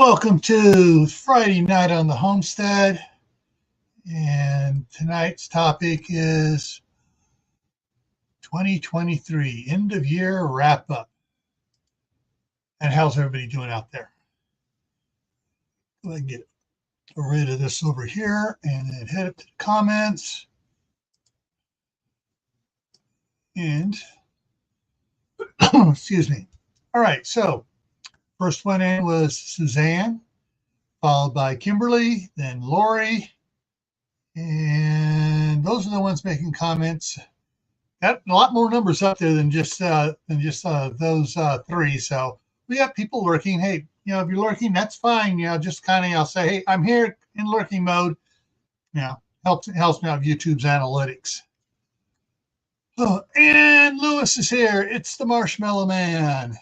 Welcome to Friday night on the Homestead, and tonight's topic is 2023 end of year wrap up. And how's everybody doing out there? Go ahead and get rid of this over here and then head up to the comments. And excuse me. All right, so first one in was Suzanne, followed by Kimberly, then Lori, and those are the ones making comments. Got a lot more numbers up there than just those three. So we have people lurking. Hey, if you're lurking, that's fine. Just kind of, I'll say, hey, I'm here in lurking mode. Helps me out with YouTube's analytics. Oh, and Lewis is here. It's the Marshmallow Man.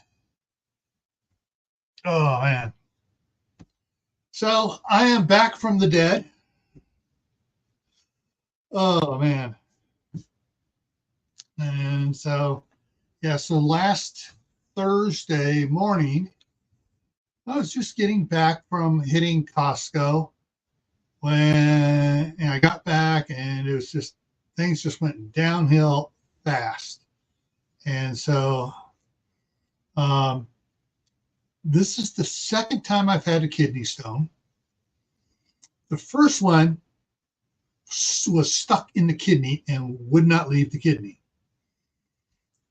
Oh, man. So I am back from the dead. Oh, man. And so, so last Thursday morning, I was just getting back from hitting Costco when I got back, and it was just, things just went downhill fast. And so, this is the second time I've had a kidney stone. The first one was stuck in the kidney and would not leave the kidney.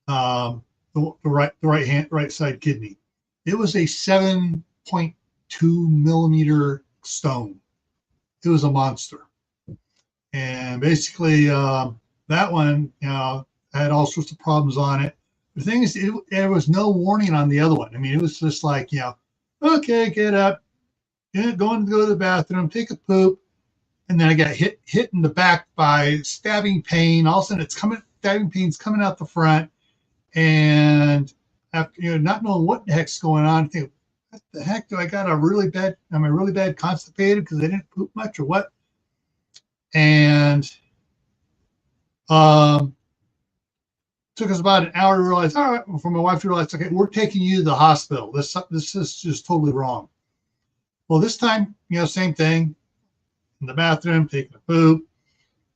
The right side kidney. It was a 7.2 millimeter stone. It was a monster. And basically, that one, had all sorts of problems on it. The thing is, there was no warning on the other one. I mean, it was just like, okay, get up, go to the bathroom, take a poop. And then I got hit in the back by stabbing pain. All of a sudden, stabbing pain's coming out the front. And after, not knowing what the heck's going on, I think, what the heck, am I really bad constipated because I didn't poop much or what? And, took us about an hour to realize, all right, for my wife to realize, okay, we're taking you to the hospital. This is just totally wrong. Well, this time, same thing. In the bathroom, taking a poop,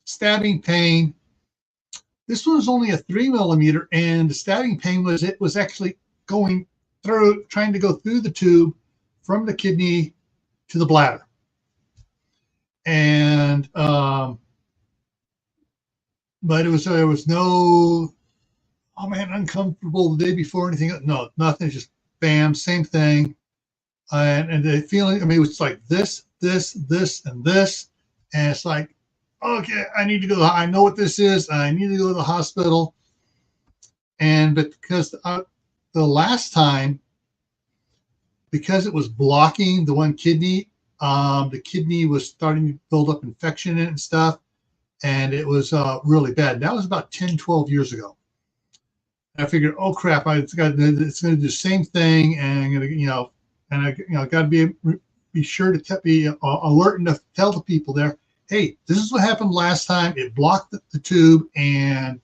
stabbing pain. This one was only a 3 millimeter, and the stabbing pain was actually trying to go through the tube from the kidney to the bladder. And but there was no, oh man, uncomfortable the day before, anything. No, nothing. Just bam, same thing. And the feeling, it was like this, and this. And it's like, okay, I need to go. I know what this is. I need to go to the hospital. But because the last time, because it was blocking the one kidney, the kidney was starting to build up infection in it and stuff. And it was really bad. That was about 10, 12 years ago. I figured, oh crap, it's going to do the same thing, and I'm going to, I got to be sure to be alert enough to tell the people there, hey, this is what happened last time. It blocked the tube and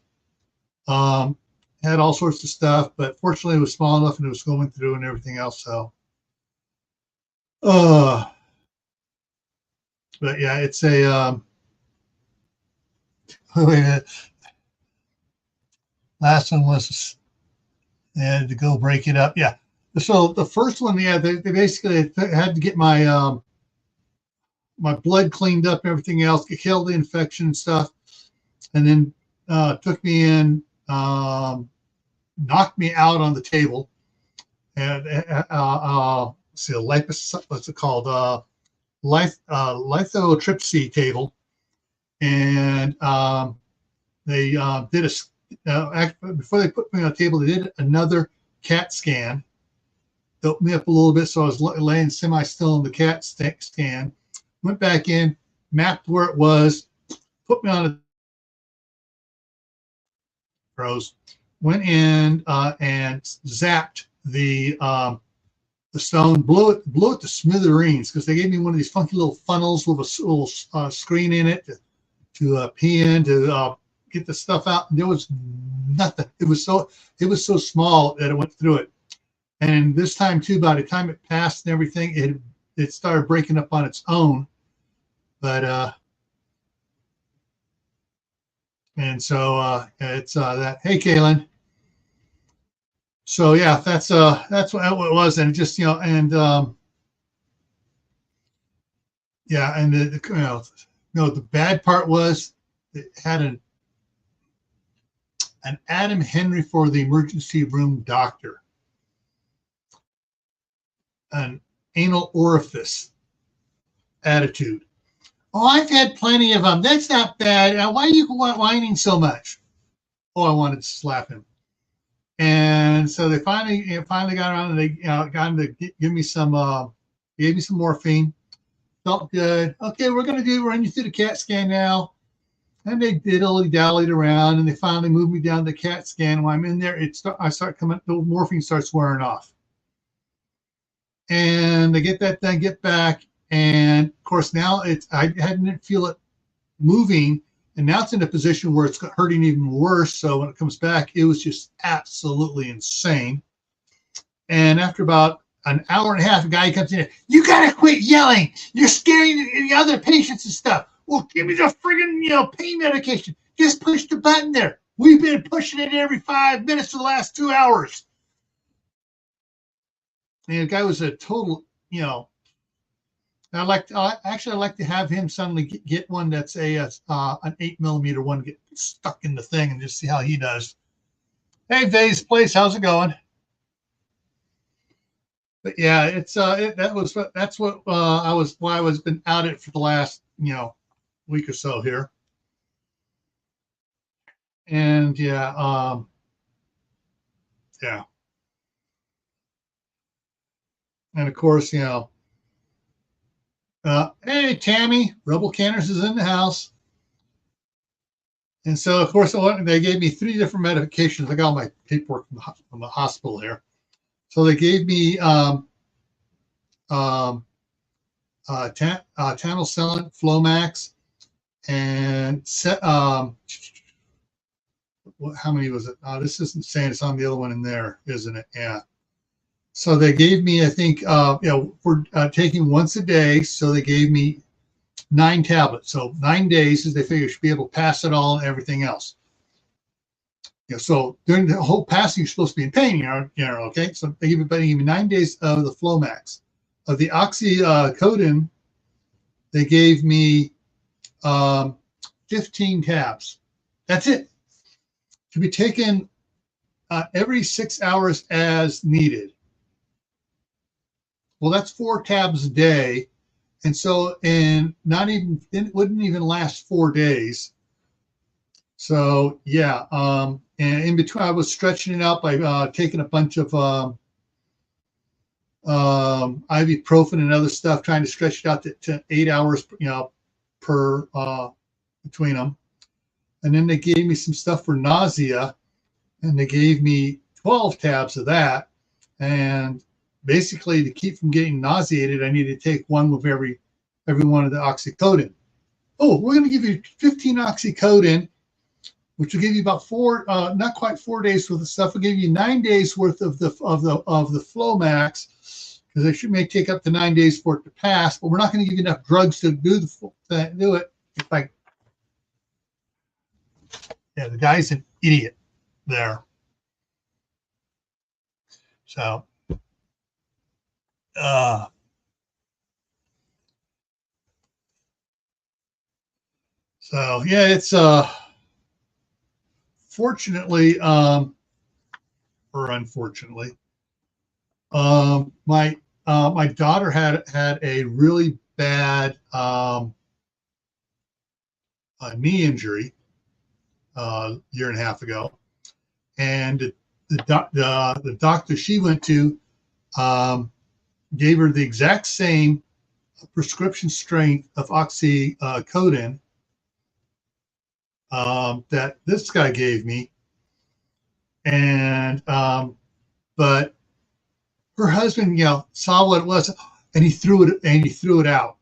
had all sorts of stuff, but fortunately it was small enough and it was going through and everything else. So, but yeah, it's a wait a minute. Last one was they had to go break it up. Yeah. So the first one, they basically had to get my my blood cleaned up and everything else, killed the infection and stuff, and then took me in, knocked me out on the table, and what's it called? Lithotripsy table, and they did a. Before they put me on the table, they did another CAT scan. Built me up a little bit, so I was laying semi-still in the CAT scan. Went back in, mapped where it was, put me on a froze. Went in and zapped the stone, blew it to smithereens because they gave me one of these funky little funnels with a little screen in it to pee in to get the stuff out. And there was nothing. It was so small that it went through it. And this time too, by the time it passed and everything, it it started breaking up on its own. But and so it's that. Hey, Kaylin. So yeah, that's what it was, and just and yeah, and the bad part was it had an Adam Henry for the emergency room doctor, an anal orifice attitude. Oh, I've had plenty of them. That's not bad. Why are you whining so much? Oh, I wanted to slap him. And so they finally got around and they got him to give me some, gave me some morphine. Felt good. Okay, we're going to run you through the CAT scan now. And they diddly-dallied around, and they finally moved me down to the CAT scan. When I'm in there, I start coming, the morphine starts wearing off. And they get that done, get back, and of course now I didn't feel it moving, and now it's in a position where it's hurting even worse. So when it comes back, it was just absolutely insane. And after about an hour and a half, a guy comes in, you gotta quit yelling. You're scaring the other patients and stuff. Well, give me the friggin' pain medication. Just push the button there. We've been pushing it every 5 minutes for the last 2 hours. And the guy was a total, I'd like to have him suddenly get one that's an 8mm one, get stuck in the thing and just see how he does. Hey, Vay's Place, how's it going? But yeah, that's what why I was been out it for the last week or so here. And yeah. And of course, hey, Tammy, Rebel Canners is in the house. And so, of course, they gave me 3 different medications. I got all my paperwork from the hospital here. So they gave me Tanocellant, Flomax, and how many was it? This isn't saying it's on the other one in there, isn't it? Yeah. So they gave me, I think, for taking once a day. So they gave me 9 tablets. So 9 days, as they figure should be able to pass it all and everything else. So during the whole passing, you're supposed to be in pain, okay? So they give me 9 days of the Flomax. Of the oxycodone, they gave me 15 tabs. That's it. To be taken every 6 hours as needed. Well, that's 4 tabs a day. And so, it wouldn't even last 4 days. So, yeah. And in between, I was stretching it out by taking a bunch of ibuprofen and other stuff, trying to stretch it out to 8 hours, per between them. And then they gave me some stuff for nausea, and they gave me 12 tabs of that. And basically, to keep from getting nauseated, I needed to take one with every one of the oxycodone. Oh, we're going to give you 15 oxycodone, which will give you about 4, not quite 4 days worth of stuff. We'll give you 9 days worth of the Flomax, because may take up to 9 days for it to pass. But we're not going to give you enough drugs to do it. It's like, yeah, the guy's an idiot there. So, yeah, it's fortunately, or unfortunately, my daughter had a really bad knee injury a year and a half ago, and the doctor she went to gave her the exact same prescription strength of oxycodone that this guy gave me, and but her husband, saw what it was, and he threw it out.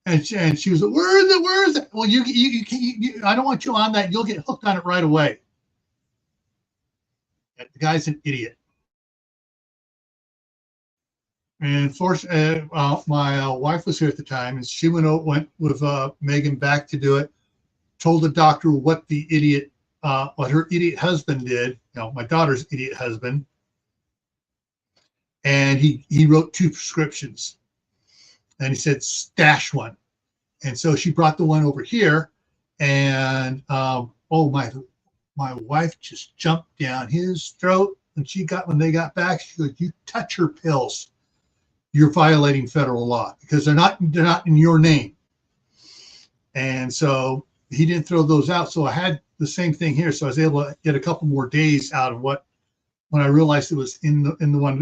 And she was like, where is it? Well, you I don't want you on that. You'll get hooked on it right away. The guy's an idiot. And fortunately, my wife was here at the time, and she went with Megan back to do it. Told the doctor what the idiot, what her idiot husband did. My daughter's idiot husband, and he wrote 2 prescriptions, and he said stash one. And so she brought the one over here, and oh my wife just jumped down his throat when they got back. She goes, "You touch her pills, you're violating federal law because they're not in your name." And so he didn't throw those out. So I had the same thing here. So I was able to get a couple more days out of when I realized it was in the one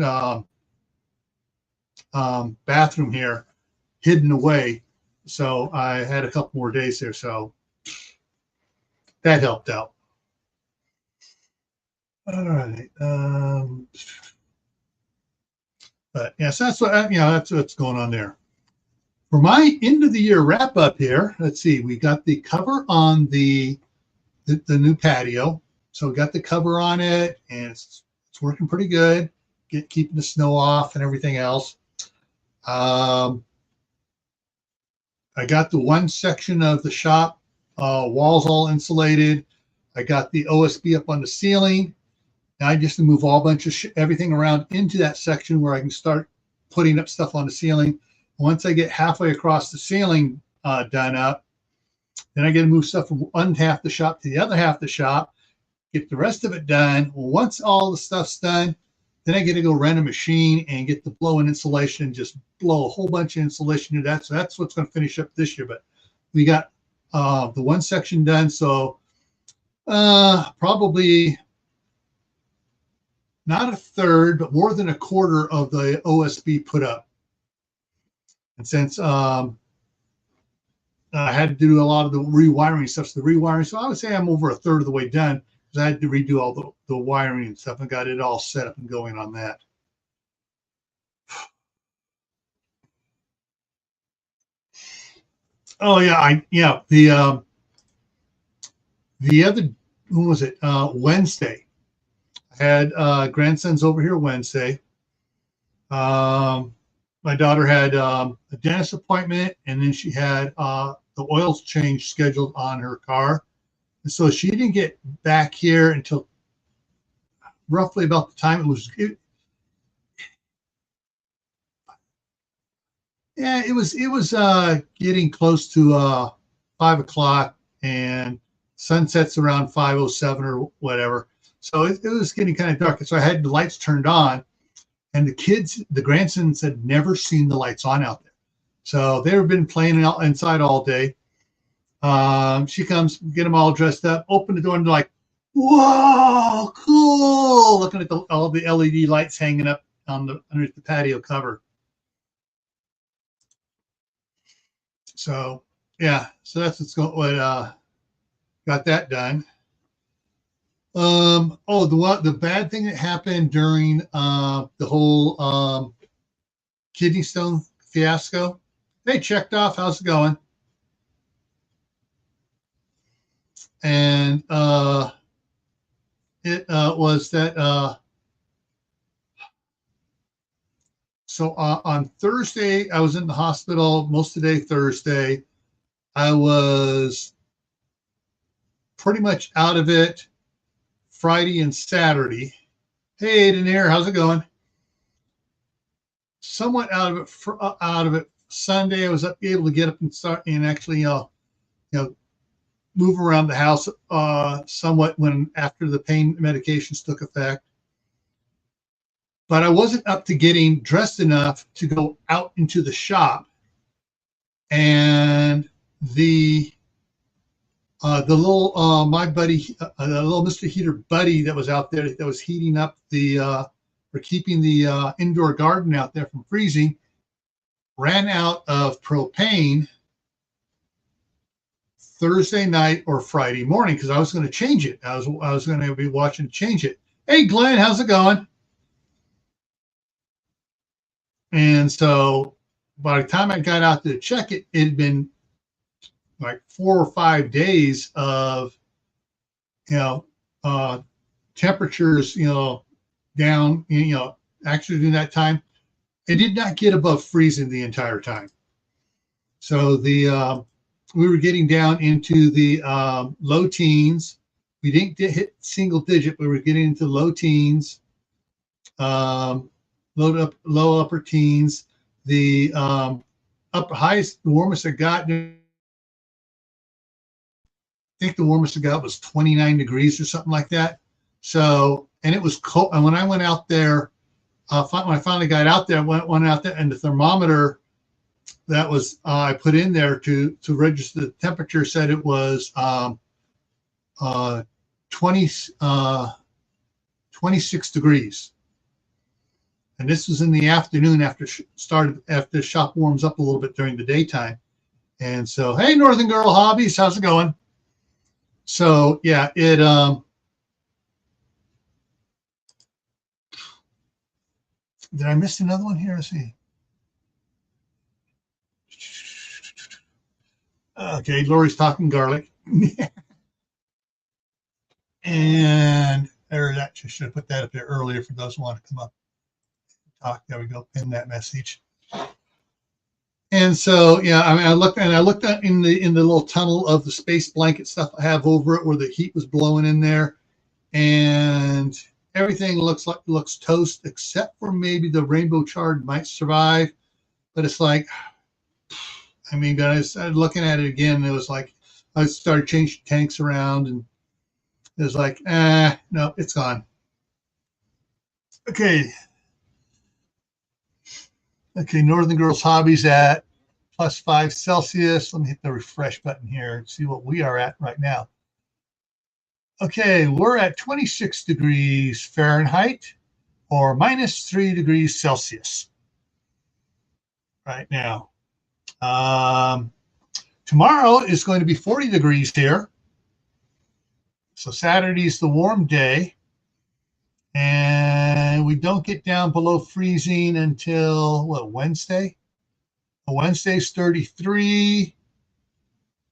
bathroom here, hidden away. So I had a couple more days there. So that helped out. All right. But yeah, so that's that's what's going on there. For my end of the year wrap up here, let's see, we got the cover on the new patio. So we got the cover on it, and it's working pretty good, keeping the snow off and everything else. I got the one section of the shop walls all insulated. I got the OSB up on the ceiling. Now I just move all bunch of everything around into that section where I can start putting up stuff on the ceiling. Once I get halfway across the ceiling done up, then I get to move stuff from one half the shop to the other half the shop, get the rest of it done. Once all the stuff's done, then I get to go rent a machine and get the blow-in insulation and just blow a whole bunch of insulation into that. So that's what's going to finish up this year. But we got the one section done, so probably not a third, but more than a quarter of the OSB put up. And since I had to do a lot of the rewiring stuff, so I would say I'm over a third of the way done because I had to redo all the wiring and stuff and got it all set up and going on that. Oh yeah, the other, when was it? Wednesday. I had grandsons over here Wednesday. My daughter had a dentist appointment, and then she had the oil change scheduled on her car. And so she didn't get back here until roughly about the time it was getting close to 5 o'clock, and sunsets around 5:07 or whatever. So it was getting kind of dark. So I had the lights turned on, and the grandsons had never seen the lights on out there. So they've been playing inside all day. She comes, get them all dressed up, open the door, and they're like, "Whoa, cool!" Looking at all the LED lights hanging up underneath the patio cover. So yeah, so that's got that done. The bad thing that happened during the whole kidney stone fiasco. They checked off. How's it going? And it was that. So on Thursday, I was in the hospital most of the day. Thursday, I was pretty much out of it. Friday and Saturday. Hey, Daenerys, how's it going? Somewhat out of it. Sunday, I was able to get up and start and actually, move around the house somewhat after the pain medications took effect. But I wasn't up to getting dressed enough to go out into the shop, and the little my buddy, the little Mr. Heater buddy that was out there that was heating up or keeping the indoor garden out there from freezing, ran out of propane Thursday night or Friday morning because I was going to change it. I was going to be watching change it. Hey, Glenn, how's it going? And so by the time I got out to check it, it had been like 4 or 5 days of, temperatures, down, actually during that time, it did not get above freezing the entire time. So we were getting down into the low teens. We didn't hit single digit, but we were getting into low teens, low upper teens. The highest, the warmest I got, I think the warmest I got was 29 degrees or something like that. So, and it was cold. And when I went out there, when I finally got out there, went out there, and the thermometer that was I put in there to register the temperature said it was 26 degrees. And this was in the afternoon after the shop warms up a little bit during the daytime. And so, hey, Northern Girl Hobbies, how's it going? So yeah, it did I miss another one here? Let's see. Okay, Lori's talking garlic. And there, that should have put that up there earlier for those who want to come up and talk. There we go, pin that message. And so, yeah, I mean, I looked at in the little tunnel of the space blanket stuff I have over it where the heat was blowing in there, and everything looks toast except for maybe the rainbow chard might survive. But it's like, I mean, I started looking at it again, and it was like I started changing tanks around, and it was like, no, it's gone. Okay. Okay, Northern Girls Hobbies at +5 Celsius. Let me hit the refresh button here and see what we are at right now. Okay, we're at 26 degrees Fahrenheit or -3 degrees Celsius right now. Tomorrow is going to be 40 degrees here. So Saturday's the warm day. And we don't get down below freezing until, what, Wednesday? Wednesday's 33.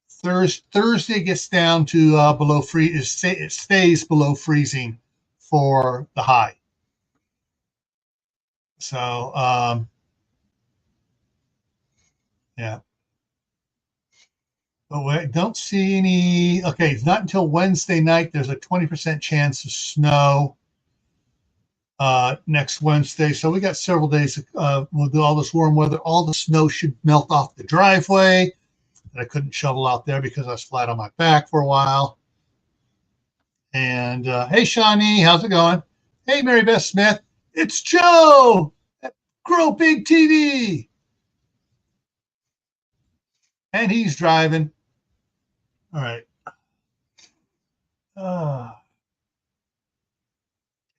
Thursday gets down to below freeze. It stays below freezing for the high. So, yeah. But we don't see any. Okay, it's not until Wednesday night. There's a 20% chance of snow next Wednesday. So we got several days. We'll do all this warm weather. All the snow should melt off the driveway. I couldn't shovel out there because I was flat on my back for a while. And hey, Shawnee, how's it going? Hey, Mary Beth Smith, it's Joe at Grow Big TV. And he's driving. All right.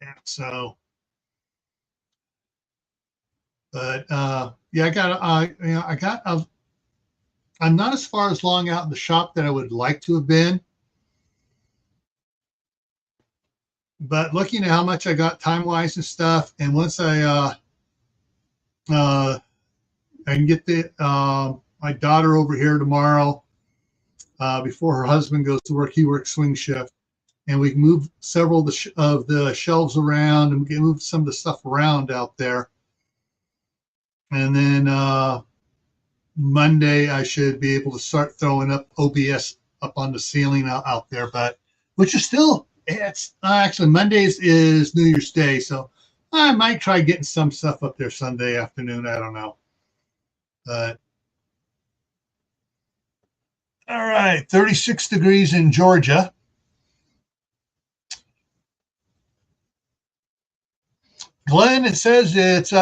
Yeah, so, but yeah, I'm not as far as long out in the shop that I would like to have been. But looking at how much I got time-wise and stuff, and once I can get my daughter over here tomorrow before her husband goes to work. He works swing shift, and we can move several of the shelves around and move some of the stuff around out there. And then Monday, I should be able to start throwing up OBS up on the ceiling out there, but which is still, it's actually Mondays is New Year's Day, so I might try getting some stuff up there Sunday afternoon. I don't know. But all right, 36 degrees in Georgia. Glenn, it says it's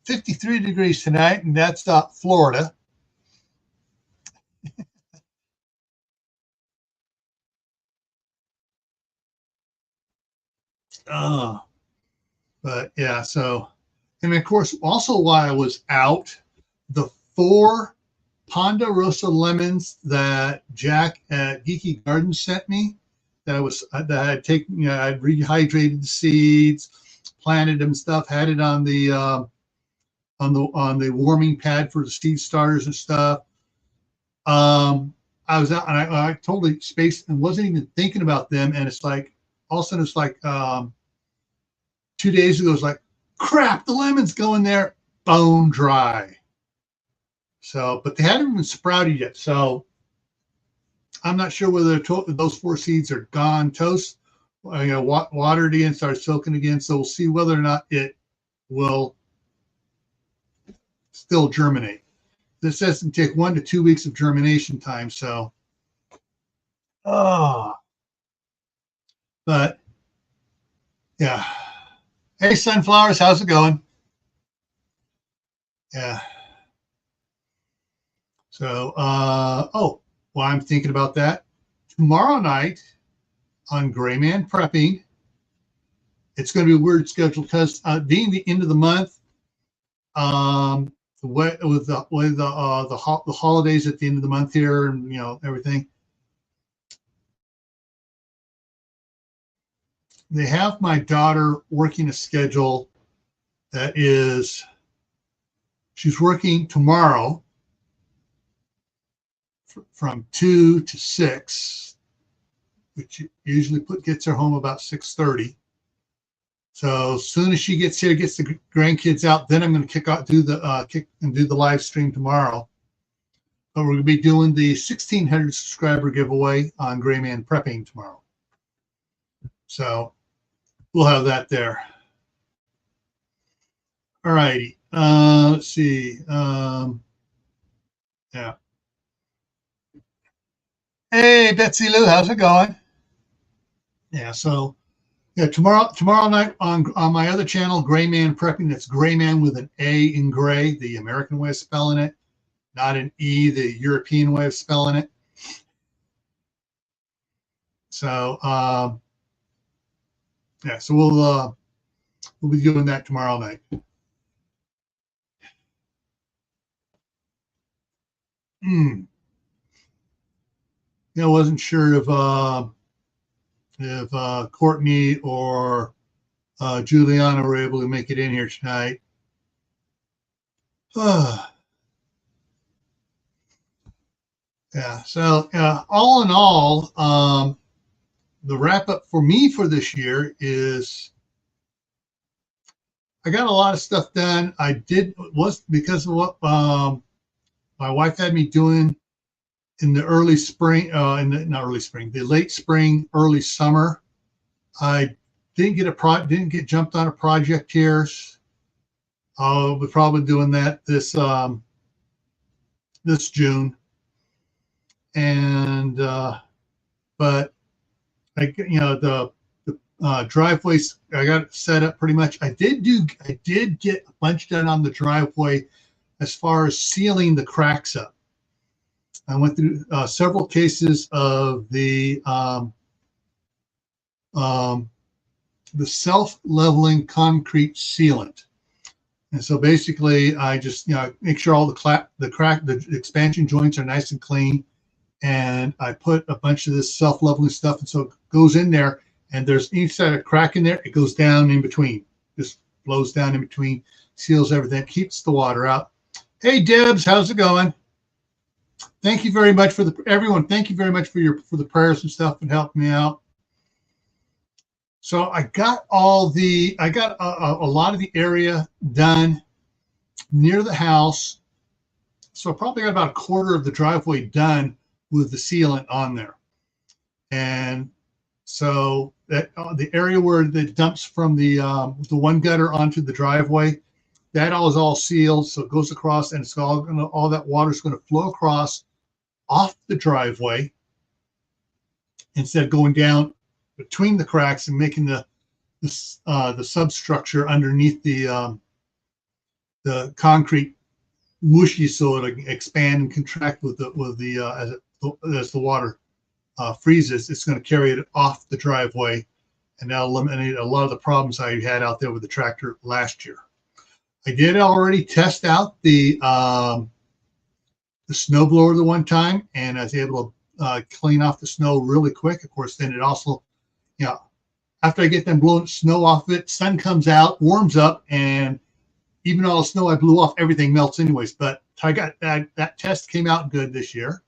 53 degrees tonight, and that's Florida. But yeah, so, and of course, also while I was out, the 4 Ponderosa lemons that Jack at Geeky Garden sent me, that I had taken, I'd rehydrated the seeds, planted them, stuff, had it on the warming pad for the seed starters and stuff. I was out and I totally spaced and wasn't even thinking about them. And it's like, all of a sudden it's like 2 days ago, it's like, crap, the lemons go in there, bone dry. So, but they hadn't even sprouted yet. So I'm not sure whether those 4 seeds are gone, toast, watered in, start soaking again. So we'll see whether or not it will still germinate. This says it can take 1 to 2 weeks of germination time. So, but yeah. Hey, sunflowers, how's it going? Yeah. So, well, I'm thinking about that. Tomorrow night on Gray Man Prepping, it's going to be a weird schedule because being the end of the month, with the holidays at the end of the month here, and everything, they have my daughter working a schedule that is, she's working tomorrow from 2 to 6, which usually gets her home about 6:30. So as soon as she gets here, gets the grandkids out, then I'm going to do the live stream tomorrow. But we're going to be doing the 1,600 subscriber giveaway on Gray Man Prepping tomorrow. So we'll have that there. All righty. Let's see. Yeah. Hey, Betsy Lou, how's it going? Yeah. So yeah, tomorrow night on my other channel, Gray Man Prepping. That's Gray Man with an A in gray, the American way of spelling it, not an E, the European way of spelling it. So yeah, so we'll be doing that tomorrow night. I wasn't sure if Courtney or Juliana were able to make it in here tonight. Yeah, so all in all, the wrap up for me for this year is I got a lot of stuff done. Was because of what my wife had me doing in the early spring, the late spring, early summer. I didn't get jumped on a project here. I'll be probably doing that this June. And but the driveways, I got it set up pretty much. I did get a bunch done on the driveway as far as sealing the cracks up. I went through several cases of the self-leveling concrete sealant. And so basically I just, make sure all the expansion joints are nice and clean. And I put a bunch of this self-leveling stuff. And so it goes in there and there's each side a crack in there. It goes down in between, just blows down in between, seals everything, keeps the water out. Hey, Debs, how's it going? Thank you very much everyone. Thank you very much for the prayers and stuff and helping me out. So I got a lot of the area done near the house. So I probably got about a quarter of the driveway done with the sealant on there. And so that the area where it dumps from the one gutter onto the driveway, that is all sealed. So it goes across and it's all that water is going to flow across off the driveway instead of going down between the cracks and making the substructure underneath the concrete mushy, so it'll expand and contract as the water freezes. It's going to carry it off the driveway, and that'll eliminate a lot of the problems I had out there with the tractor last year. I did already test out the snowblower the one time, and I was able to clean off the snow really quick. Of course, then it also, after I get them blowing snow off of it, sun comes out, warms up, and even all the snow I blew off, everything melts anyways. But I got that test came out good this year,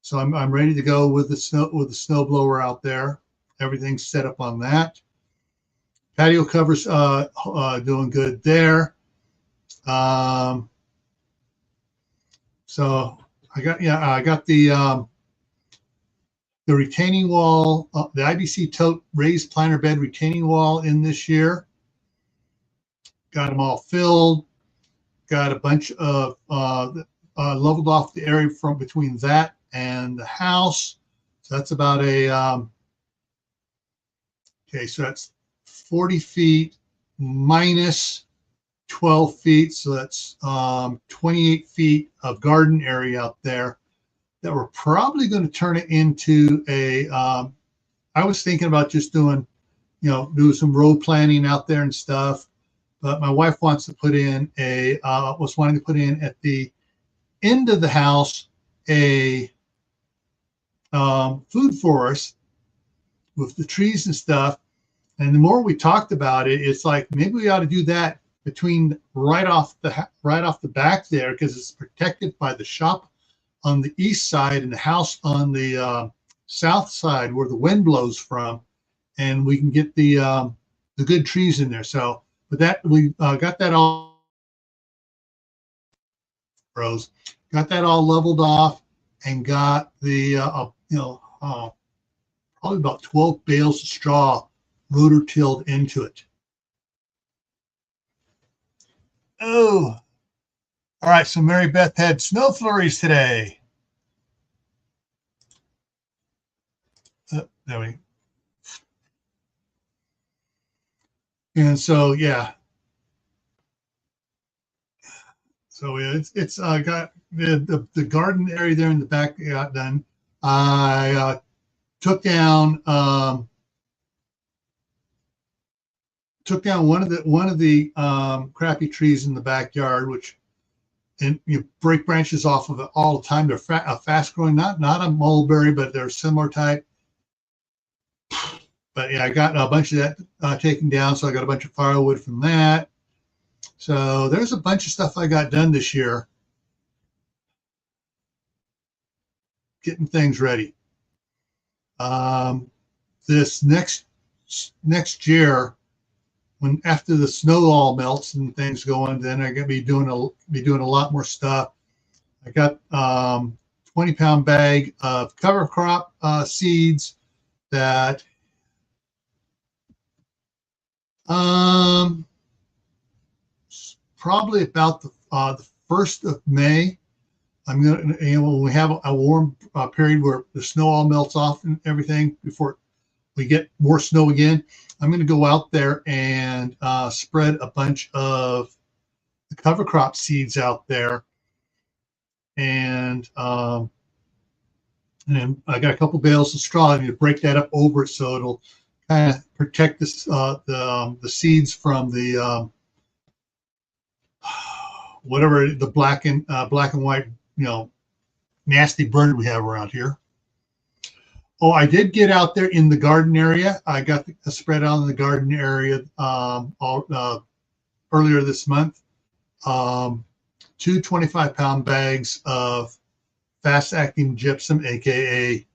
so I'm ready to go with the snowblower out there. Everything's set up on that. Patio covers doing good there. So I got the retaining wall, the IBC tote raised planter bed retaining wall in this year. Got them all filled. Got a bunch of leveled off the area from between that and the house. So that's about a okay. So that's 40 feet minus 12 feet. So that's 28 feet of garden area out there that we're probably going to turn it into a, I was thinking about just doing, do some row planting out there and stuff. But my wife wants to put in was wanting to put in at the end of the house a food forest with the trees and stuff. And the more we talked about it, it's like maybe we ought to do that between right off the back there, because it's protected by the shop on the east side and the house on the south side where the wind blows from, and we can get the good trees in there. So, but that we got that all leveled off, and got the probably about 12 bales of straw rotor tilled into it. Oh, all right. So Mary Beth had snow flurries today. There we go. And so, yeah. So it's got the garden area there in the back got done. I took down one of the crappy trees in the backyard, which, and you break branches off of it all the time. They're fast growing, not a mulberry, but they're similar type. But yeah, I got a bunch of that taken down, so I got a bunch of firewood from that. So there's a bunch of stuff I got done this year, getting things ready. This next year, when after the snow all melts and things go on, then I'm gonna be doing a lot more stuff. I got 20-pound bag of cover crop seeds that probably about the 1st of May. I'm gonna, when we have a warm period where the snow all melts off and everything before we get more snow again, I'm going to go out there and spread a bunch of the cover crop seeds out there, and then I got a couple bales of straw. I need to break that up over it so it'll kind of protect this the seeds from the whatever the black and white nasty bird we have around here. Oh, I did get out there in the garden area. I got a spread out in the garden area earlier this month. 2 25-pound bags of fast-acting gypsum, aka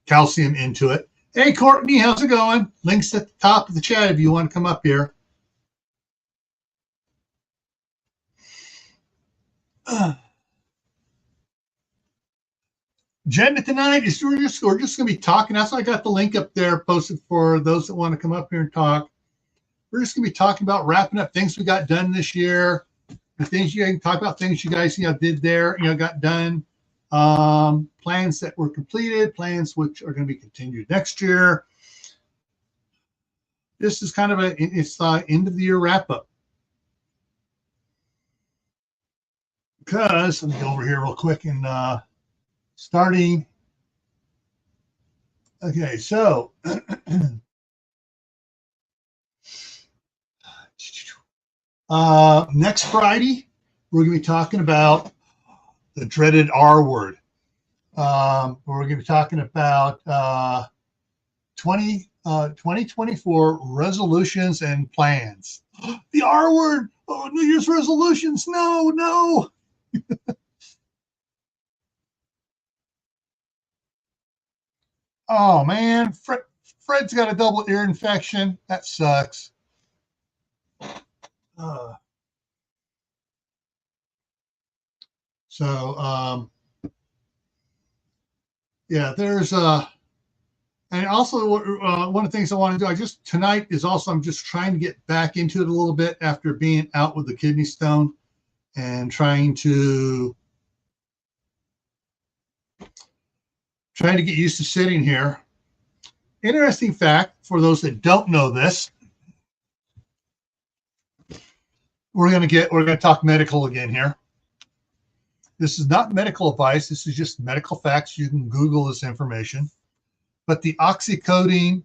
calcium, into it. Hey, Courtney, how's it going? Links at the top of the chat if you want to come up here. Agenda tonight is we're just going to be talking. That's why I got the link up there posted for those that want to come up here and talk. We're just going to be talking about wrapping up things we got done this year, the things you can talk about, things you guys did there, got done, plans that were completed, plans which are going to be continued next year. This is kind of it's end of the year wrap up. Because let me go over here real quick and starting. Okay, so next Friday, we're going to be talking about the dreaded R word. We're going to be talking about 2024 resolutions and plans. The R word! Oh, New Year's resolutions! No! Oh man, Fred's got a double ear infection. That sucks. Yeah, there's and also one of the things I want to do, tonight is also, I'm just trying to get back into it a little bit after being out with the kidney stone and trying to get used to sitting here. Interesting fact for those that don't know this, we're going to talk medical again here. This is not medical advice. This is just medical facts. You can Google this information. But the oxycodone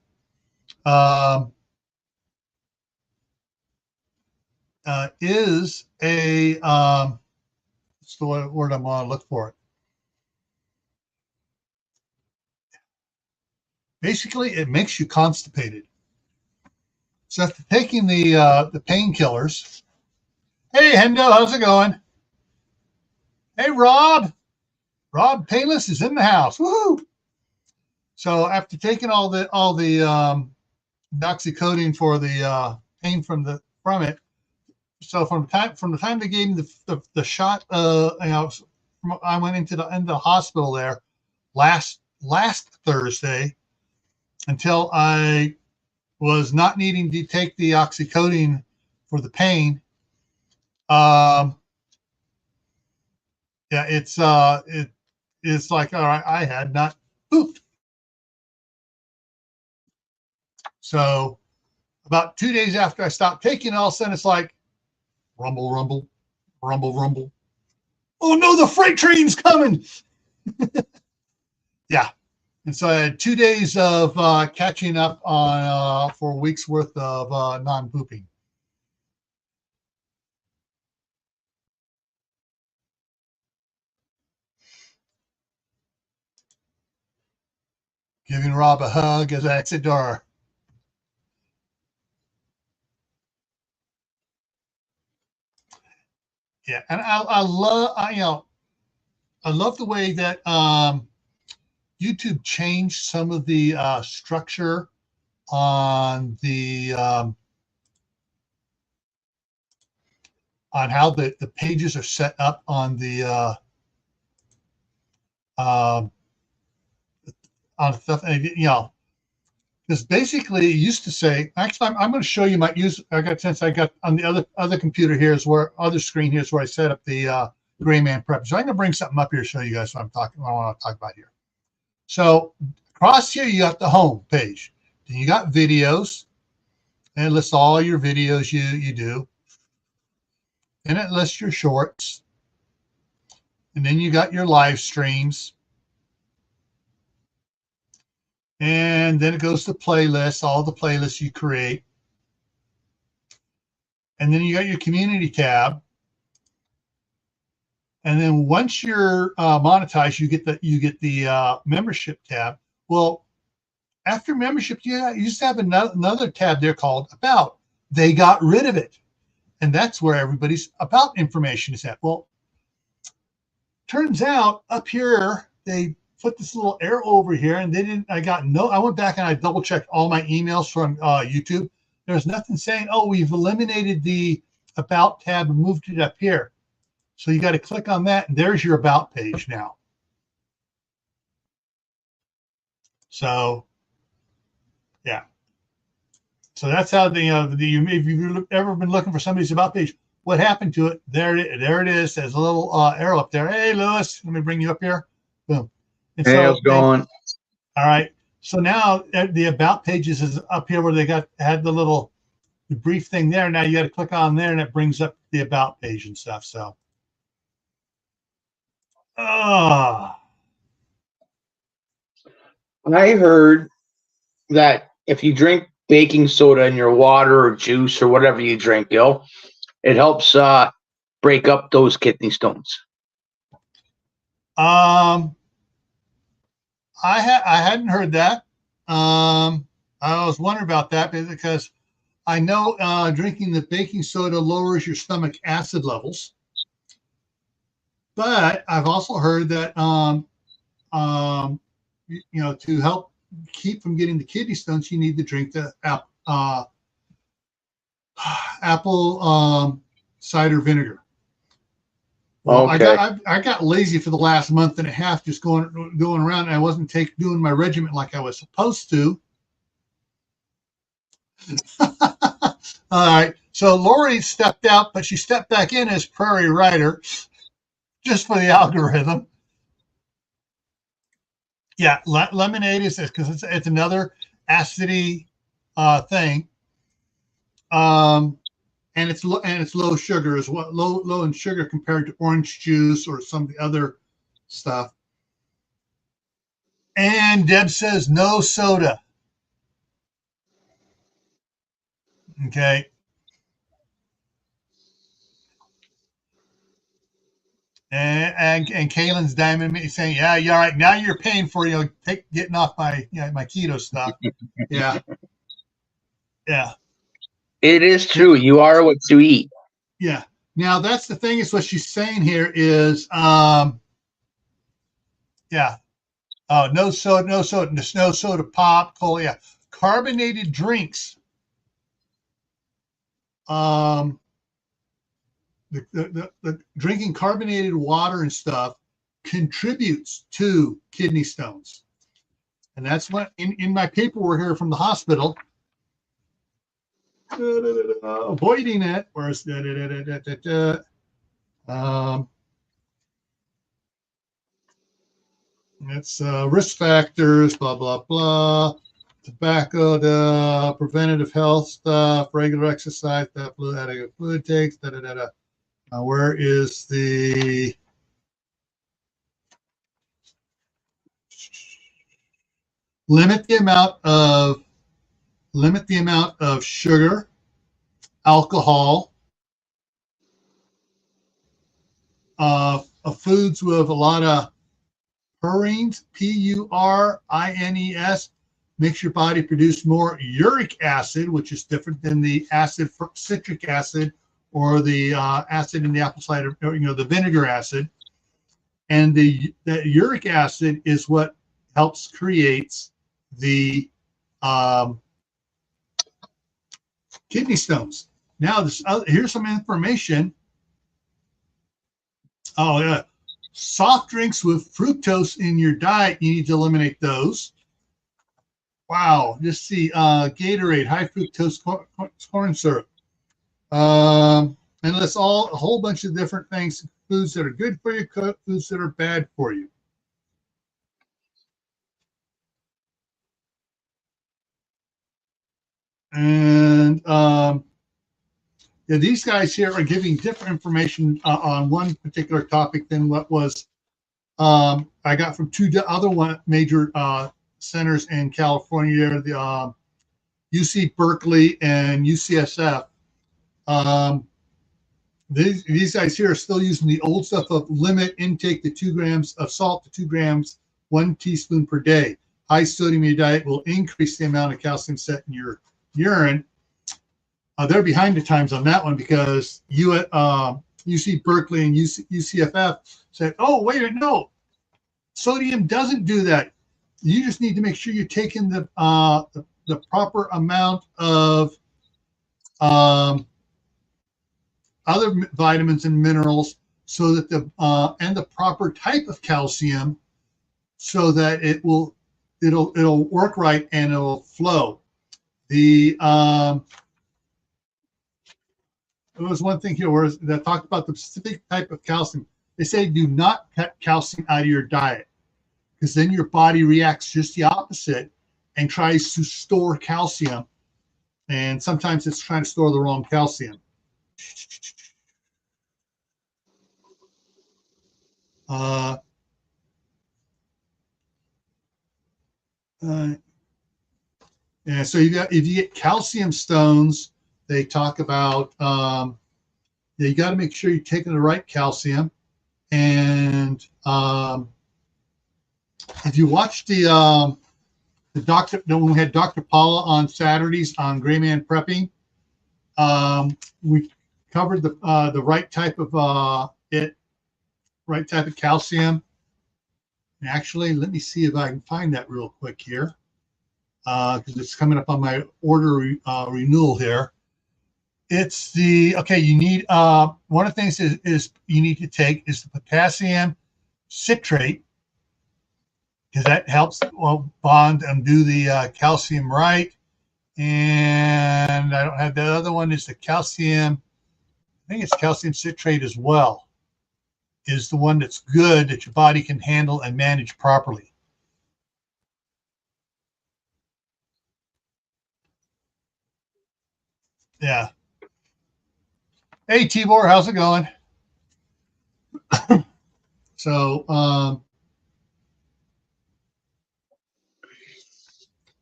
is a, what's the word I'm going to look for it? Basically, it makes you constipated. So after taking the painkillers, hey, Hendo, how's it going? Hey, Rob, Painless is in the house. Woohoo! So after taking all the oxycodone for the pain from it, so from the time they gave me the shot, I went into the hospital there last Thursday until I was not needing to take the oxycodone for the pain. Yeah, it's like, all right, I had not pooped. So about 2 days after I stopped taking it, all of a sudden it's like rumble, rumble, rumble, rumble. Oh no, the freight train's coming. Yeah. And so I had 2 days of catching up on for a week's worth of non-pooping. Giving Rob a hug as I exit door. Yeah, and I love the way that YouTube changed some of the structure on the on how the pages are set up on the on stuff, and because basically it used to say, actually, I'm going to show you I got on the other computer here is where other screen here is where I set up the Gray Man Prep. So I'm going to bring something up here to show you guys what I want to talk about here. So across here, you got the home page. Then you got videos, and it lists all your videos you do. And it lists your shorts. And then you got your live streams. And then it goes to playlists, all the playlists you create. And then you got your community tab. And then once you're monetized, you get the membership tab. Well, after membership, you used to have another tab there called About. They got rid of it. And that's where everybody's about information is at. Well, turns out up here, they put this little arrow over here, and I went back and I double checked all my emails from YouTube. There's nothing saying, oh, we've eliminated the About tab and moved it up here. So you got to click on that, and there's your About page now. So, yeah. So that's how if you've ever been looking for somebody's About page, what happened to it? There it is. There's a little arrow up there. Hey, Lewis, let me bring you up here. Boom. And hey, how's it going? All right. So now the About pages is up here where they had the brief thing there. Now you got to click on there, and it brings up the About page and stuff. So, I heard that if you drink baking soda in your water or juice or whatever you drink, it helps break up those kidney stones. I hadn't heard that. I was wondering about that because I know drinking the baking soda lowers your stomach acid levels, but I've also heard that to help keep from getting the kidney stones, you need to drink the apple cider vinegar. Well, Okay. I got lazy for the last month and a half, just going around, and I wasn't doing my regimen like I was supposed to. All right. So Lori stepped out, but she stepped back in as Prairie Rider, just for the algorithm. Yeah, lemonade is this because it's another acidy thing, and it's low sugar as well, low in sugar compared to orange juice or some of the other stuff. And Deb says no soda. Okay. And Kaylin's diamond me saying, yeah, you're right. Now you're paying for getting off my my keto stuff. Yeah. Yeah. It is true. You are what you eat. Yeah. Now that's the thing is what she's saying here is yeah. No soda pop, cola, yeah. Carbonated drinks. The drinking carbonated water and stuff contributes to kidney stones. And that's what in my paperwork here from the hospital. Avoiding it. Where's it's risk factors, blah, blah, blah. Tobacco, the preventative health stuff, regular exercise, adequate fluid takes, where is the limit the amount of sugar, alcohol, of foods with a lot of purines, Purines, makes your body produce more uric acid, which is different than the acid for citric acid or the acid in the apple cider, the vinegar acid. And the uric acid is what helps creates the kidney stones. Now, here's some information. Oh, yeah. Soft drinks with fructose in your diet, you need to eliminate those. Wow. Just see Gatorade, high fructose corn syrup. And that's a whole bunch of different things, foods that are good for you, foods that are bad for you. And yeah, these guys here are giving different information on one particular topic than what was I got from two other major centers in California, the UC Berkeley and UCSF. These guys here are still using the old stuff of limit intake to 2 grams of salt to 2 grams, 1 teaspoon per day. High sodium in your diet will increase the amount of calcium set in your urine. They're behind the times on that one because UC Berkeley and UCSF said, oh, wait a minute, no, sodium doesn't do that. You just need to make sure you're taking the proper amount of other vitamins and minerals so that and the proper type of calcium so that it'll work right and it'll flow. There was one thing here where that talked about the specific type of calcium. They say do not cut calcium out of your diet because then your body reacts just the opposite and tries to store calcium. And sometimes it's trying to store the wrong calcium. Yeah, so if you get calcium stones, they talk about you got to make sure you're taking the right calcium. And if you watch the doctor, when we had Dr. Paula on Saturdays on Gray Man Prepping, we covered the right type of calcium. And actually, let me see if I can find that real quick here. because it's coming up on my order renewal here. It's the, okay, you need, one of the things is you need to take is the potassium citrate, because that helps bond and do the calcium right. And I don't have the other one is the calcium, I think it's calcium citrate as well, is the one that's good that your body can handle and manage properly. Yeah. Hey, Tibor, how's it going? So,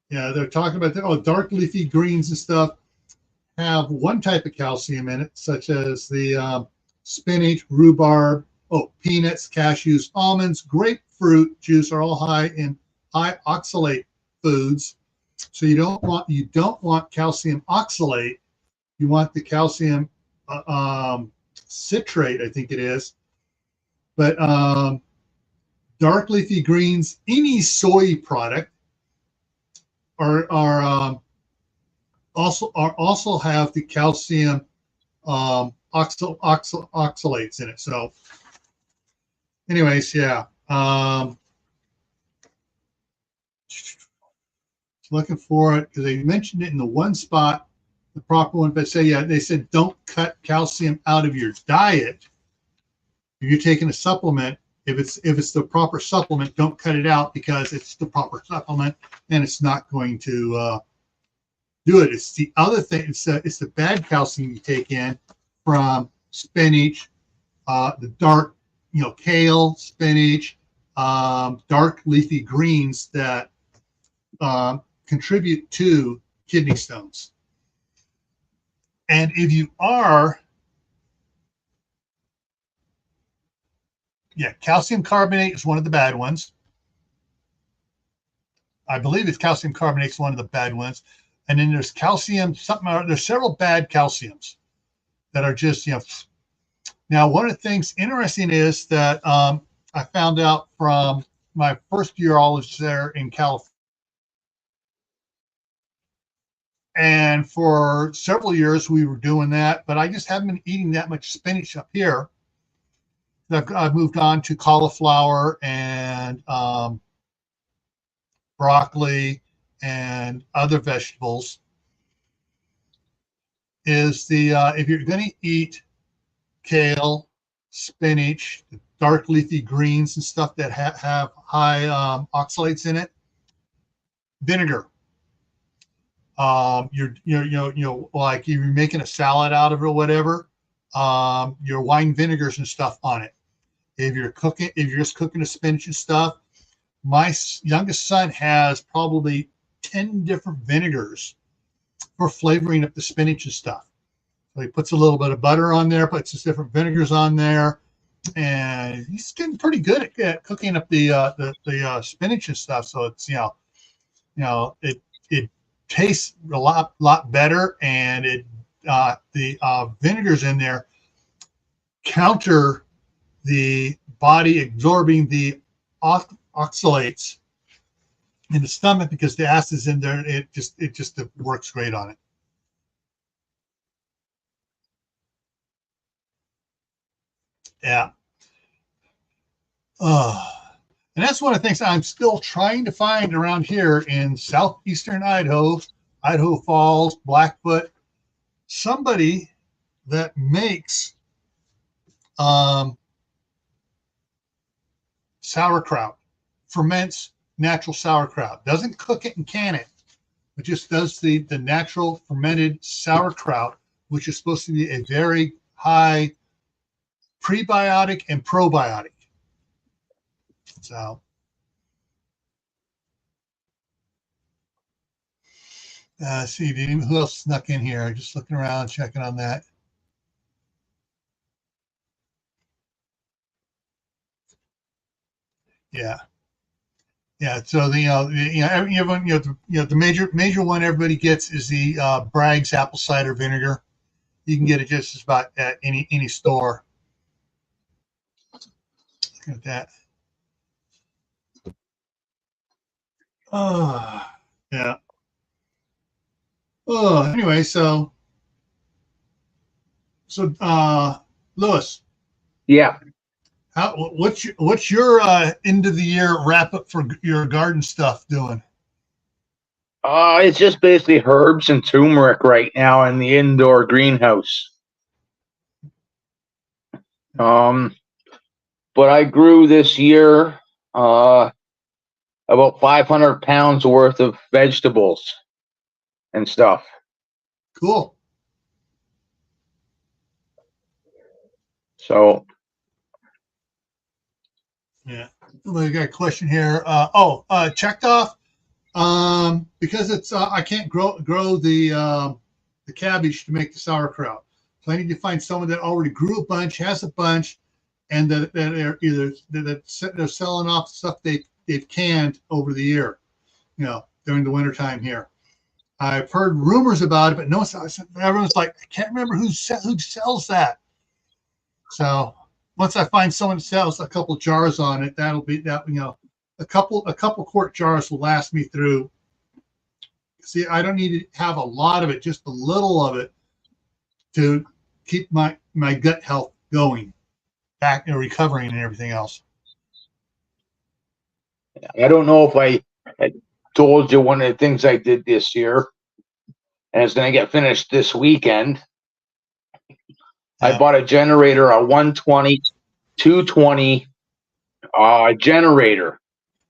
yeah, they're talking about dark leafy greens and stuff have one type of calcium in it, such as the spinach, rhubarb, peanuts, cashews, almonds, grapefruit juice are all high in high oxalate foods. So you don't want calcium oxalate. You want the calcium citrate, I think it is. But dark leafy greens, any soy product are also have the calcium oxalates in it. So, anyways, yeah. Looking for it because they mentioned it in the one spot, the proper one. But they said don't cut calcium out of your diet. If you're taking a supplement, if it's the proper supplement, don't cut it out because it's the proper supplement and it's not going to do it. It's the other thing. It's the bad calcium you take in from spinach, the dark, kale, spinach, dark leafy greens that contribute to kidney stones. And if you are, calcium carbonate is one of the bad ones. I believe it's calcium carbonate is one of the bad ones. And then there's calcium, there's several bad calciums that are just, Now, one of the things interesting is that I found out from my first year I was there in California. And for several years we were doing that, but I just haven't been eating that much spinach up here. I've moved on to cauliflower and broccoli and other vegetables. Is the if you're going to eat kale, spinach, dark leafy greens and stuff that have high oxalates in it, vinegar. You're like you're making a salad out of it or whatever. Your wine vinegars and stuff on it. If you're just cooking the spinach and stuff, my youngest son has probably 10 different vinegars for flavoring up the spinach and stuff. So he puts a little bit of butter on there, puts his different vinegars on there, and he's getting pretty good at cooking up the spinach and stuff. So it's it tastes a lot better, and the vinegars in there counter the body absorbing the oxalates in the stomach because the acid's in there. It just works great on it. Yeah. And that's one of the things I'm still trying to find around here in southeastern Idaho, Idaho Falls, Blackfoot, somebody that makes sauerkraut, ferments natural sauerkraut, doesn't cook it and can it, but just does the natural fermented sauerkraut, which is supposed to be a very high prebiotic and probiotic. So see who else snuck in here. Just looking around, checking on that. Yeah. So the major one everybody gets is the Bragg's apple cider vinegar. You can get it just about at any store. Look at that. Oh, yeah. anyway, so Lewis, Yeah. What's your end of the year wrap up for your garden stuff doing? It's just basically herbs and turmeric right now in the indoor greenhouse. But I grew this year about 500 pounds worth of vegetables and stuff. Cool. So yeah, we got a question here. Checked off. Because it's I can't grow the cabbage to make the sauerkraut, so I need to find someone that already grew a bunch, has a bunch, and that are either they're selling off stuff they've canned over the year, during the winter time here. I've heard rumors about it, but no, everyone's like, I can't remember who sells that. So once I find someone that sells a couple jars on it, that'll be that. A couple quart jars will last me through. See, I don't need to have a lot of it, just a little of it to keep my gut health going, back and recovering and everything else. I don't know if I told you one of the things I did this year, and it's going to get finished this weekend. Yeah. I bought a generator, a 120, 220 generator.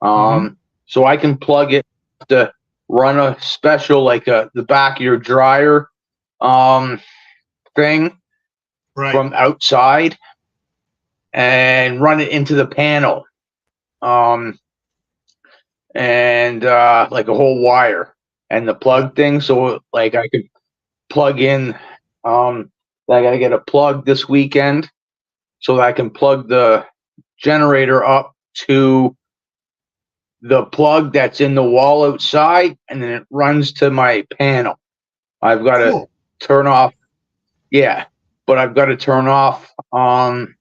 So I can plug it to run a special, like the back of your dryer thing from outside, and run it into the panel, and like a whole wire and the plug thing. So like I could plug in. I got to get a plug this weekend so that I can plug the generator up to the plug that's in the wall outside, and then it runs to my panel. I've got to turn off. Yeah, but I've got to turn off the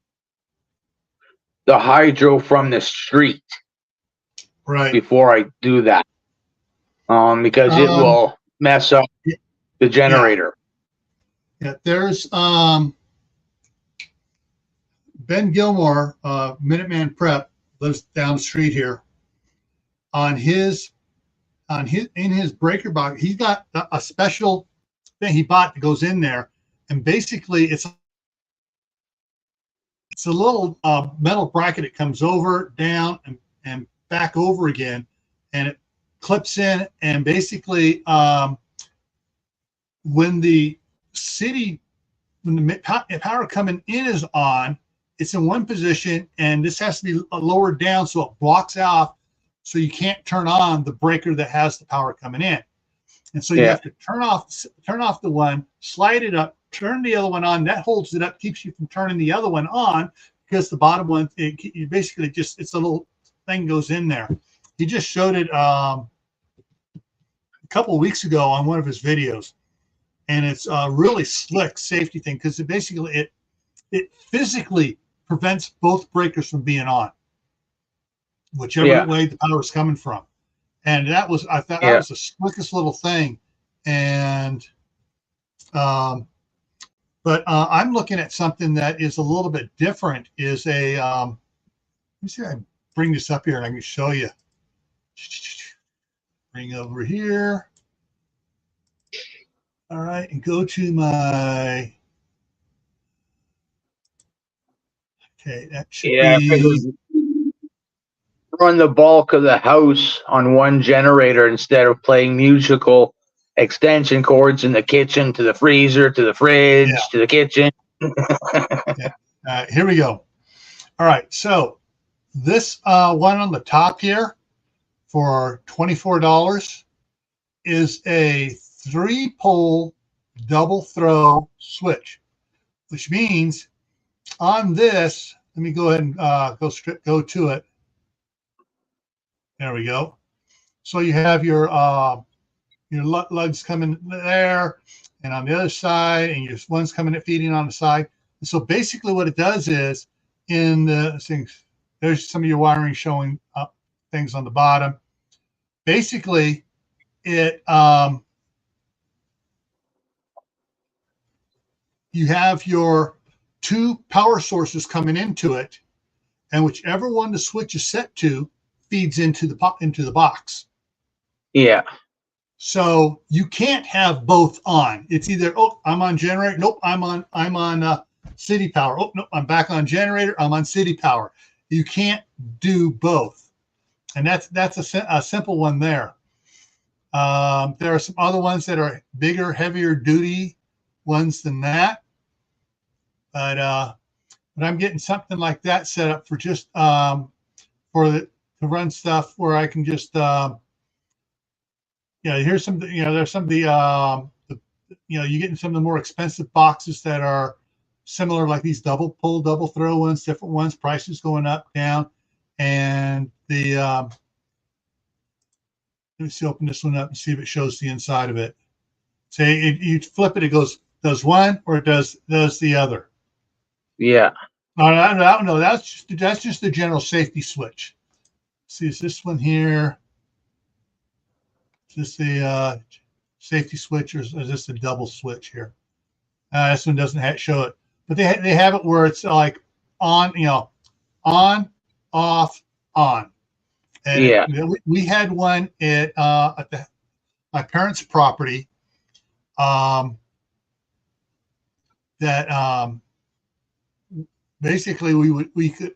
hydro from the street before I do that, because it will mess up the generator. Yeah, there's Ben Gilmore, Minuteman Prep, lives down the street here. In his breaker box, he's got a special thing he bought that goes in there, and basically it's a little metal bracket. It comes over, down, and back over again, and it clips in. And basically, when the power coming in is on, it's in one position, and this has to be lowered down so it blocks off. So you can't turn on the breaker that has the power coming in. And so you have to turn off the one, slide it up, turn the other one on. That holds it up, keeps you from turning the other one on, because the bottom one, you basically just, it's a little thing goes in there. He just showed it a couple of weeks ago on one of his videos. And it's a really slick safety thing, because it physically prevents both breakers from being on, whichever way the power is coming from. And I thought that was the slickest little thing. And but I'm looking at something that is a little bit different. Is a let me see if I can bring this up here and I can show you. Bring over here. All right, and go to my. Okay, that should be. Run the bulk of the house on one generator instead of playing musical extension cords in the kitchen to the freezer to the fridge to the kitchen. Here we go. All right, so this one on the top here for $24 is a 3-pole double throw switch, which means on this, let me go ahead and go to it. There we go. So you have your lugs coming there, and on the other side, and your one's coming and feeding on the side. And so basically, what it does is, in the things, there's some of your wiring showing up things on the bottom. Basically, it you have your two power sources coming into it, and whichever one the switch is set to feeds into the box. Yeah. So you can't have both on. It's either, oh, I'm on generator. Nope, I'm on city power. Oh, no, I'm back on generator. I'm on city power. You can't do both, and that's a simple one there. There are some other ones that are bigger, heavier duty ones than that, but I'm getting something like that set up for just to run stuff where I can just here's some, there's some of the you're getting some of the more expensive boxes that are similar, like these double pull, double throw ones, different ones, prices going up, down. And the, let me see, open this one up and see if it shows the inside of it. Say you flip it, it does one or it does the other. Yeah. I don't know. That's just the general safety switch. See, is this one here? Is this the safety switch, or is this a double switch here? This one doesn't show it, but they have it where it's like on, on, off, on. And yeah. We had one at my parents' property that basically we could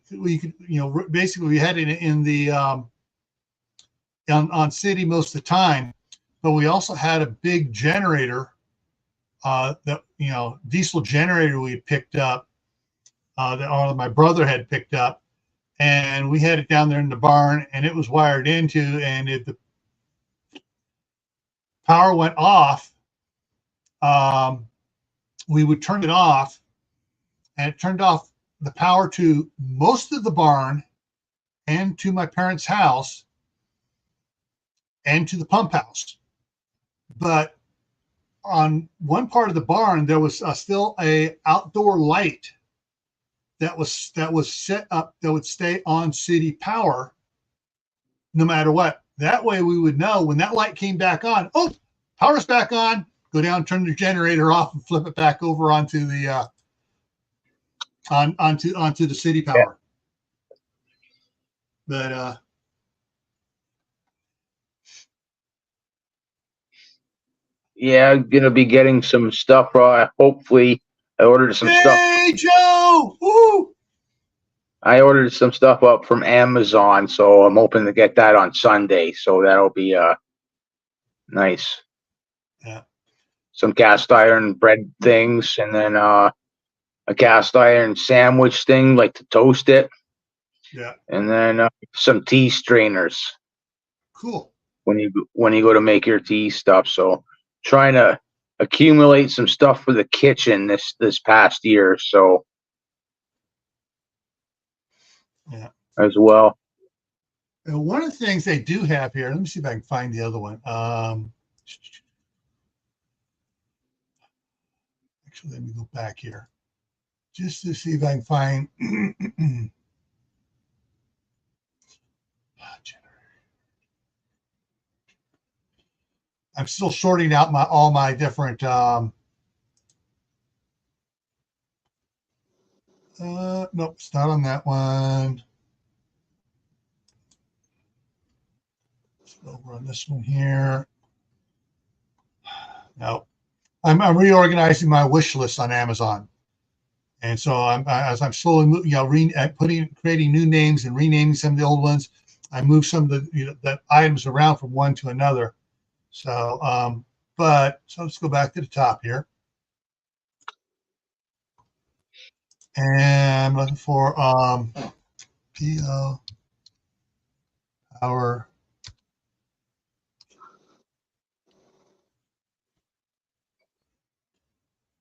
basically we had it in the on city most of the time, but we also had a big generator that diesel generator we had picked up that my brother had picked up, and we had it down there in the barn, and it was wired into, and if the power went off, we would turn it off, and it turned off the power to most of the barn and to my parents' house and to the pump house. But on one part of the barn, there was still a outdoor light that was set up that would stay on city power no matter what. That way we would know when that light came back on, oh, power's back on, go down, turn the generator off, and flip it back over onto the onto the city power. But yeah, I'm gonna be getting some stuff. Hopefully, I ordered some stuff. Hey, Joe! Woo! I ordered some stuff up from Amazon, so I'm hoping to get that on Sunday. So that'll be nice. Yeah. Some cast iron bread things, and then a cast iron sandwich thing, like to toast it. Yeah. And then some tea strainers. Cool. When you go to make your tea stuff. So trying to accumulate some stuff for the kitchen this past year. So yeah, as well. And one of the things they do have here, let me see if I can find the other one. Actually, let me go back here just to see if I can find. I'm still sorting out all my different. Nope, it's not on that one. Let's go over on this one here. No, I'm reorganizing my wish list on Amazon, and so as I'm slowly creating new names and renaming some of the old ones. I move some of the items around from one to another. So, so let's go back to the top here. And I'm looking for PO power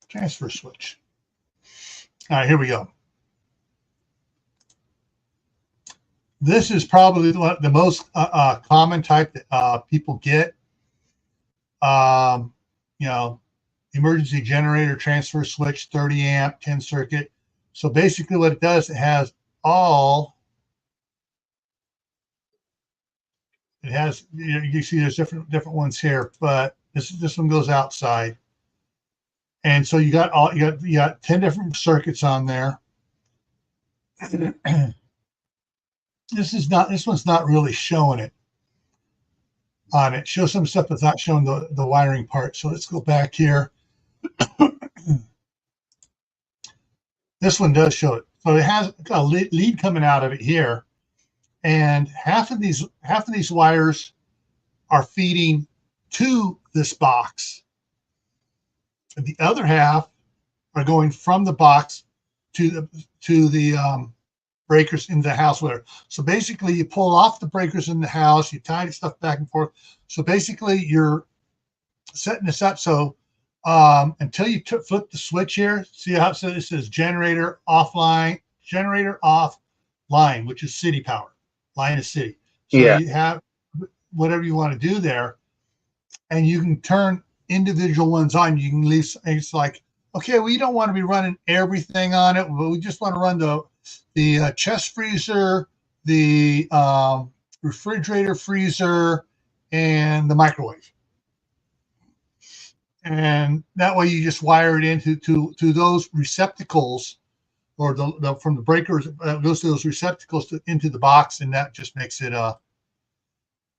transfer switch. All right, here we go. This is probably the most common type that people get. Emergency generator transfer switch, 30 amp, 10 circuit. So basically what it does, it has you see there's different ones here, but this one goes outside. And so you got 10 different circuits on there. This one's not really showing it on it. Show some stuff that's not showing the wiring part. So let's go back here. This one does show it. So it has a lead coming out of it here, and half of these wires are feeding to this box, and the other half are going from the box to the breakers in the house. Whatever. So basically, you pull off the breakers in the house, you tie stuff back and forth. So basically, you're setting this up so until you flip the switch here, see how it says generator offline, generator off line, which is city power. Line is city. So you have whatever you want to do there, and you can turn individual ones on. You can leave. It's like, okay, we don't want to be running everything on it, but we just want to run the chest freezer, the refrigerator freezer, and the microwave. And that way you just wire it into to those receptacles, or from the breakers goes to those receptacles into the box, and that just makes it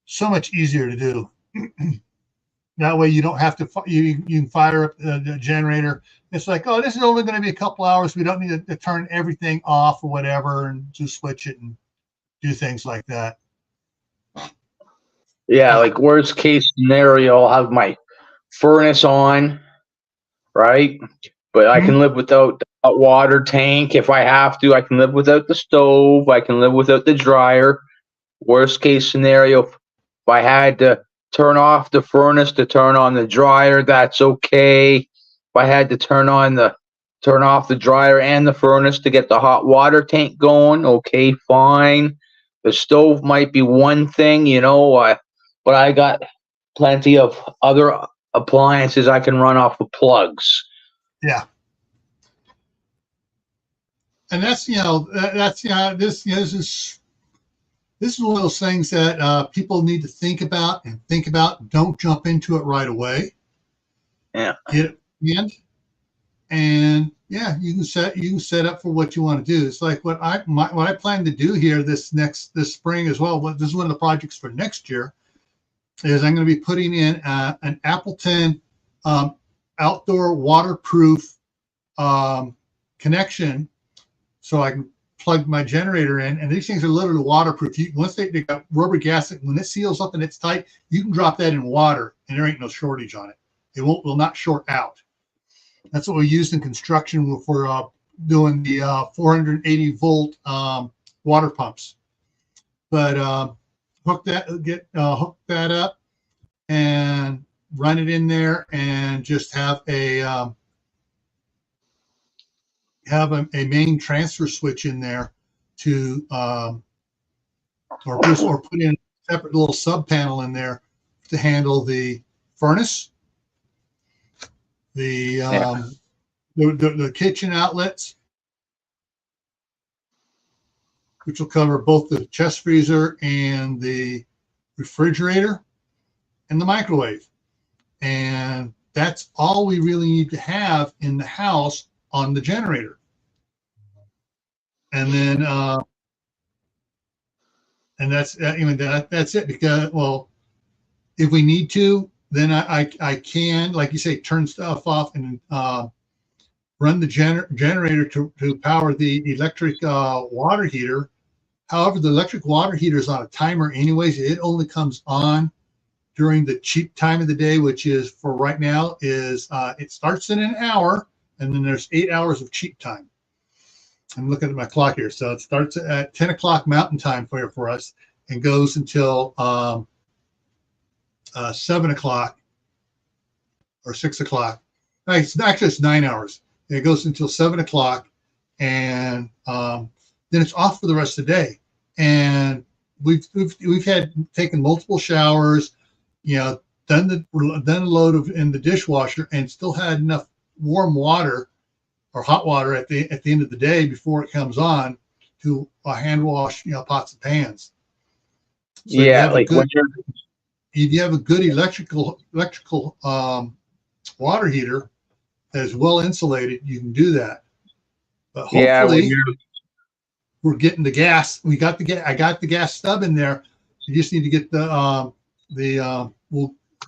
so much easier to do. That way you don't have to you can fire up the generator. It's like, oh, this is only going to be a couple hours. We don't need to turn everything off or whatever, and just switch it and do things like that. Yeah, like worst case scenario, I'll have my furnace on, right? But I can live without a water tank if I have to. I can live without the stove. I can live without the dryer. Worst case scenario, if I had to turn off the furnace to turn on the dryer, that's okay. If I had to turn off the dryer and the furnace to get the hot water tank going, okay, fine. The stove might be one thing, but I got plenty of other appliances I can run off of plugs. Yeah. And this is one of those things that people need to think about. Don't jump into it right away. Yeah. Get it in, and you can set up for what you want to do. It's like what I plan to do here this spring as well. This is one of the projects for next year. Is I'm going to be putting in an Appleton outdoor waterproof connection, so I can plug my generator in. And these things are literally waterproof. Once they got rubber gasket, when it seals up and it's tight, you can drop that in water, and there ain't no shortage on it. It will not short out. That's what we used in construction for doing the 480 volt water pumps. But hook that up and run it in there, and just have a main transfer switch in there to or put in a separate little sub panel in there to handle the furnace, the kitchen outlets, which will cover both the chest freezer and the refrigerator and the microwave. And that's all we really need to have in the house on the generator. And then and that's it. Because, well, if we need to, then I can, like you say, turn stuff off and run the generator to power the electric water heater. However, the electric water heater is on a timer anyways. It only comes on during the cheap time of the day, which is, for right now, is it starts in an hour, and then there's 8 hours of cheap time. I'm looking at my clock here. So it starts at 10 o'clock Mountain Time for us, and goes until 7 o'clock or 6 o'clock. Actually, it's 9 hours. It goes until 7 o'clock, and then it's off for the rest of the day. And we've taken multiple showers, done the load in the dishwasher, and still had enough warm water or hot water at the end of the day before it comes on to hand wash pots and pans. So you have a good electrical water heater, that is well insulated, you can do that. But Yeah, when hopefully, you're we're getting the gas. We got the gas. I got the gas stub in there. You just need to get we'll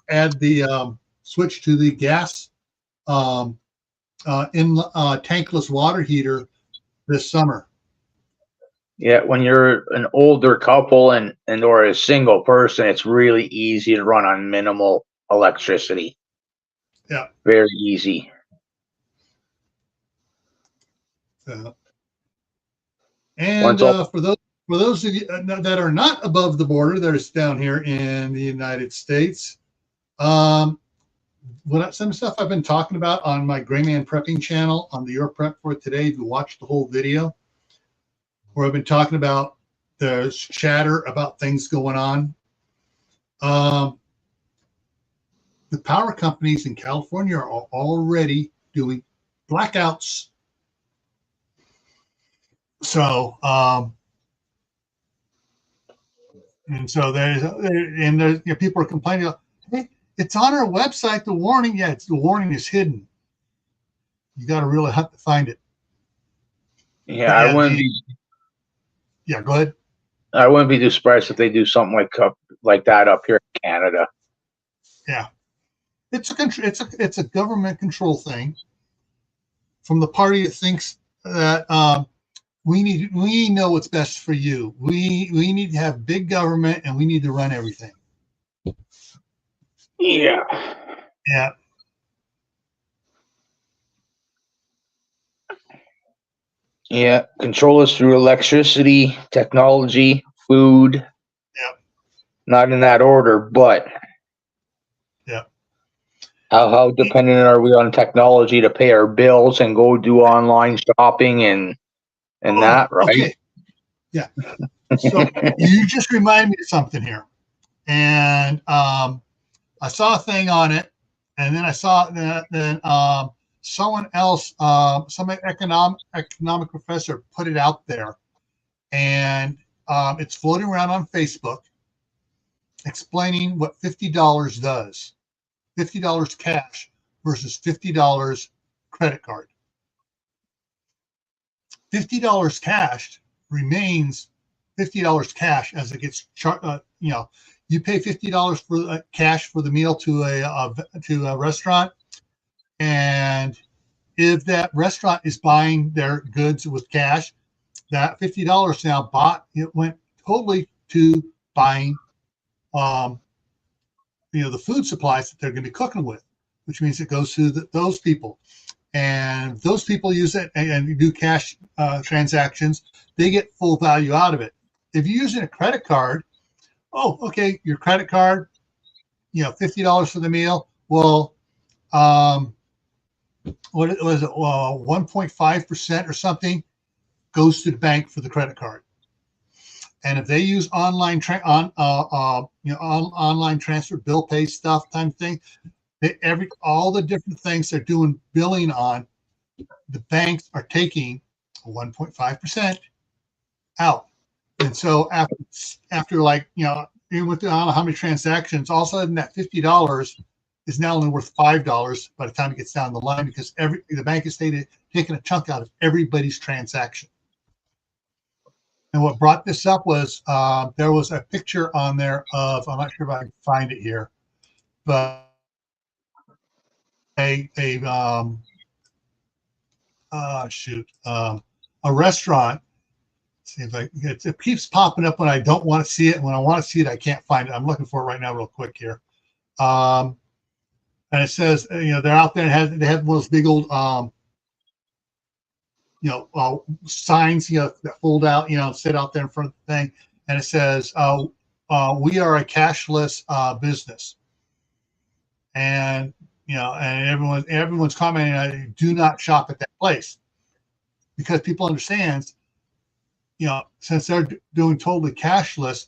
add the switch to the gas in tankless water heater this summer. yeah, when you're an older couple and or a single person, it's really easy to run on minimal electricity. Yeah. Very easy. And for those of you that are not above the border, that is down here in the United States, some stuff I've been talking about on my Gray Man Prepping channel on the Your Prep for Today. If you watched the whole video, where I've been talking about the chatter about things going on. The power companies in California are already doing blackouts. So, and so there's people are complaining, hey, it's on our website, the warning. Yeah, the warning is hidden. You got to really have to find it. Yeah, I wouldn't be. Yeah, go ahead. I wouldn't be too surprised if they do something like that up here in Canada. Yeah, it's a government control thing from the party that thinks that we know what's best for you. We need to have big government and we need to run everything. Yeah. Yeah. Yeah, control us through electricity, technology, food. Yeah. Not in that order, but yeah. How dependent are we on technology to pay our bills and go do online shopping and that, right? Okay. Yeah. So you just remind me of something here. And I saw a thing on it, and then I saw that someone else, some economic professor put it out there, and it's floating around on Facebook explaining what $50 does. $50 cash versus $50 credit card. $50 cash remains $50 cash as it gets you pay $50 for cash for the meal to a restaurant, and if that restaurant is buying their goods with cash, that $50 now went totally to buying the food supplies that they're going to be cooking with, which means it goes to those people, and those people use it and do cash transactions. They get full value out of it. If you're using a credit card, okay, your credit card, $50 for the meal. Well, what was it? 1.5% or something goes to the bank for the credit card. And if they use online online transfer, bill pay stuff, time thing, all the different things they're doing billing on, the banks are taking 1.5% out. And so after even with I don't know how many transactions, all of a sudden that $50 is now only worth $5 by the time it gets down the line, because the bank is taking a chunk out of everybody's transaction. And what brought this up was there was a picture on there of, I'm not sure if I can find it here, but a restaurant. Seems like it keeps popping up when I don't want to see it. When I want to see it, I can't find it. I'm looking for it right now real quick here. And it says, they're out there and they have one of those big old, signs, that fold out, sit out there in front of the thing. And it says, we are a cashless business. And, and everyone's commenting, do not shop at that place, because people understand, since they're doing totally cashless,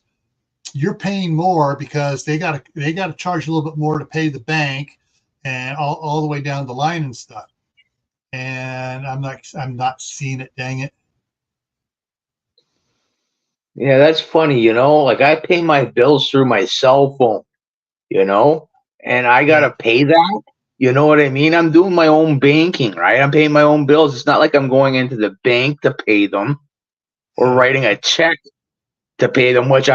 you're paying more because they got to charge a little bit more to pay the bank and all the way down the line and stuff. And I'm not seeing it. Dang it. Yeah, that's funny. Like I pay my bills through my cell phone, and I gotta pay that. You know what I mean? I'm doing my own banking, right? I'm paying my own bills. It's not like I'm going into the bank to pay them or Yeah. writing a check to pay them, which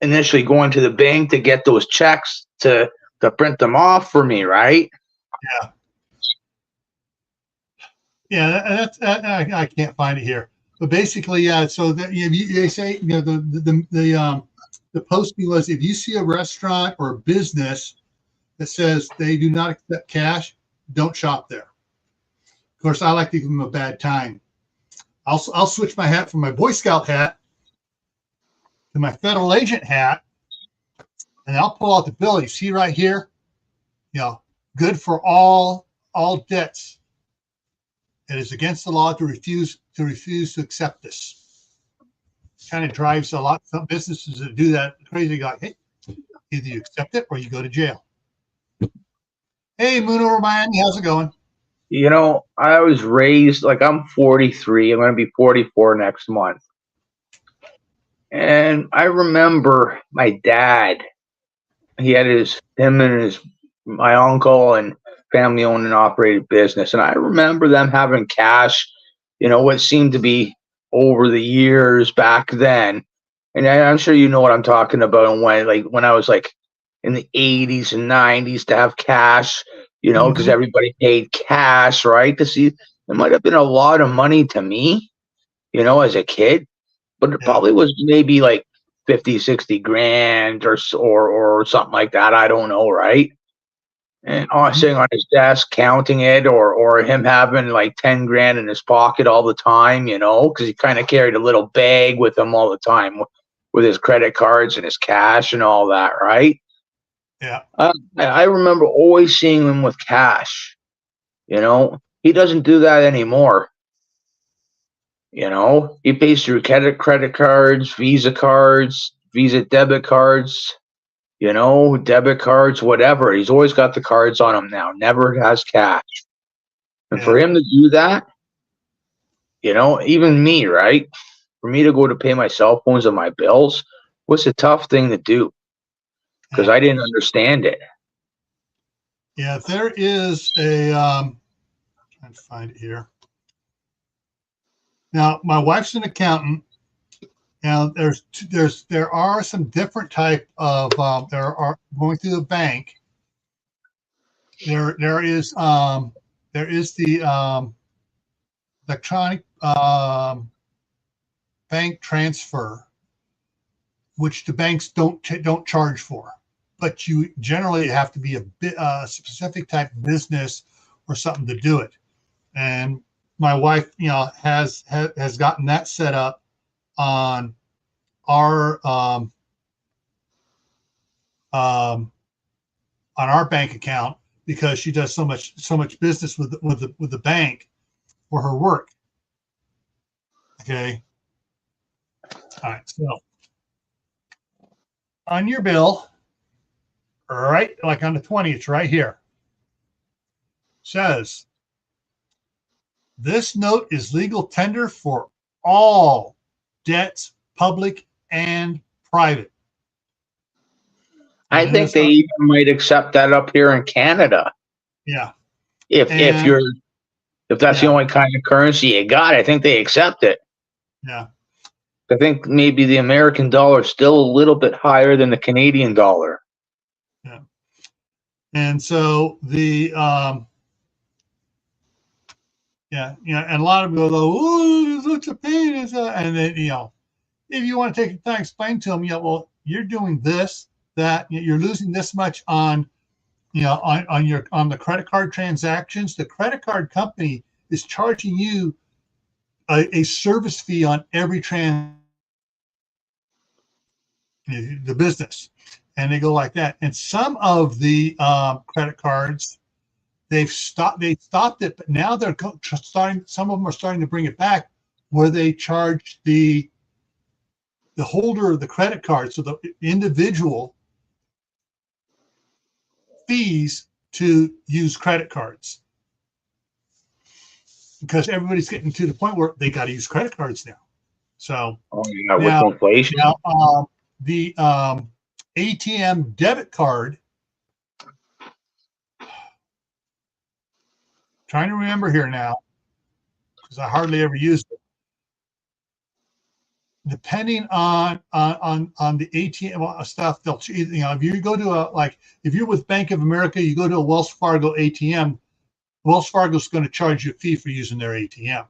initially going to the bank to get those checks to print them off for me, right? Yeah. Yeah, I can't find it here, but basically, yeah. So that they say, the posting was, if you see a restaurant or a business that says they do not accept cash, don't shop there. Of course, I like to give them a bad time. I'll switch my hat from my Boy Scout hat to my federal agent hat, and I'll pull out the bill. You see right here, good for all debts. It is against the law to refuse to accept this. Kind of drives a lot of businesses that do that crazy. Like, hey, either you accept it or you go to jail. Hey, Moon over Miami, how's it going? I was raised, like, I'm 43. I'm going to be 44 next month. And I remember my dad, he had him and my uncle and family owned and operated business. And I remember them having cash, what seemed to be over the years back then. And I'm sure you know what I'm talking about. And when I was like in the 80s and 90s to have cash, because everybody paid cash, right? It might have been a lot of money to me, as a kid, but it probably was maybe like 50, 60 grand or something like that. I don't know, right? And sitting on his desk counting it, or him having like 10 grand in his pocket all the time, because he kind of carried a little bag with him all the time with his credit cards and his cash and all that, right? Yeah. I remember always seeing him with cash. He doesn't do that anymore. He pays through credit cards, Visa debit cards, debit cards, whatever. He's always got the cards on him now, never has cash. And for him to do that, even me, right? For me to go to pay my cell phones and my bills was a tough thing to do because I didn't understand it. Yeah, there is a, trying to find it here. Now, my wife's an accountant. Now, there are some different type of, there are going through the bank. There is the electronic bank transfer, which the banks don't charge for, but you generally have to be a specific type of business or something to do it. And my wife, has gotten that set up on our on our bank account because she does so much business with the bank for her work. Okay. All right. So on your bill, right, like on the 20th, right here, says this note is legal tender for all debts, public and private. I think they even might accept that up here in Canada. Yeah. If that's the only kind of currency you got, I think they accept it. Yeah. I think maybe the American dollar is still a little bit higher than the Canadian dollar. Yeah. And so and a lot of people go, oh, it's such a pain. And then, if you want to take the time to explain to them, well, you're doing this, that, you're losing this much on, on the credit card transactions. The credit card company is charging you a service fee on every the business, and they go like that. And some of the credit cards, they stopped it, but now they're starting. Some of them are starting to bring it back, where they charge the holder of the credit card, so the individual fees to use credit cards, because everybody's getting to the point where they got to use credit cards now. So with inflation. Now, the ATM debit card Trying to remember here now, because I hardly ever used it. Depending on the ATM stuff, they'll, you know, if you go to a, like, if you're with Bank of America, you go to a Wells Fargo ATM, Wells Fargo's going to charge you a fee for using their ATM.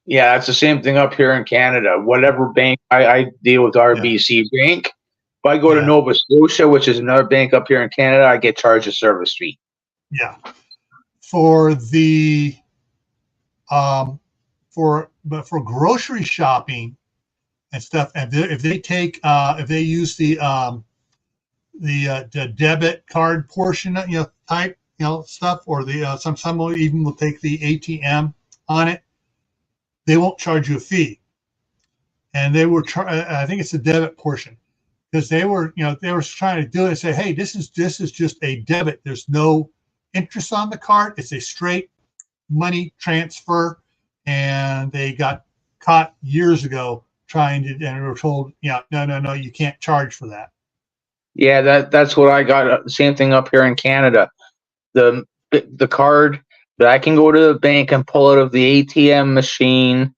Yeah, it's the same thing up here in Canada. Whatever bank I deal with, RBC Bank. If I go to Nova Scotia, which is another bank up here in Canada, I get charged a service fee. Yeah. For the for grocery shopping and stuff, and if they take if they use the debit card portion, you know, type, you know, stuff, or the some will even will take the ATM on it, they won't charge you a fee. And they were I think it's the debit portion, because they were, you know, they were trying to do it and say, hey, this is just a debit. There's no interest on the card. It's a straight money transfer. And they got caught years ago trying to, and we were told, yeah, no, you can't charge for that. Yeah, that's what I got. The same thing up here in Canada. The card that I can go to the bank and pull out of the ATM machine.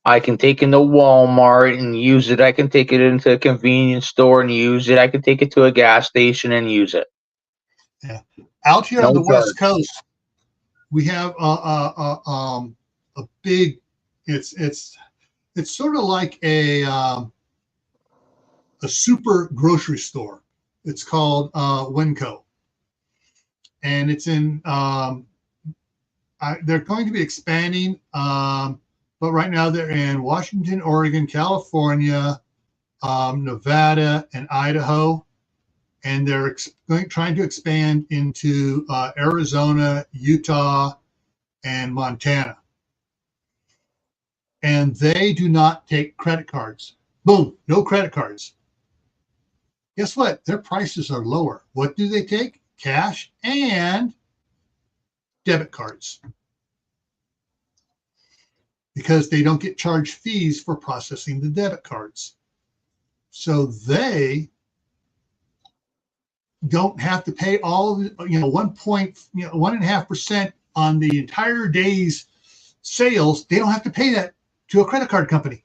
I can take it into Walmart and use it. I can take it into a convenience store and use it. I can take it to a gas station and use it. Yeah, out here on the West Coast, we have a big. It's sort of like a super grocery store. It's called Winco, and it's in. They're going to be expanding, but right now they're in Washington, Oregon, California, Nevada, and Idaho, and they're trying to expand into Arizona, Utah, and Montana. And they do not take credit cards. Boom, no credit cards. Guess what? Their prices are lower. What do they take? Cash and debit cards. Because they don't get charged fees for processing the debit cards. So they don't have to pay all, you know, 1.5% on the entire day's sales. They don't have to pay that to a credit card company.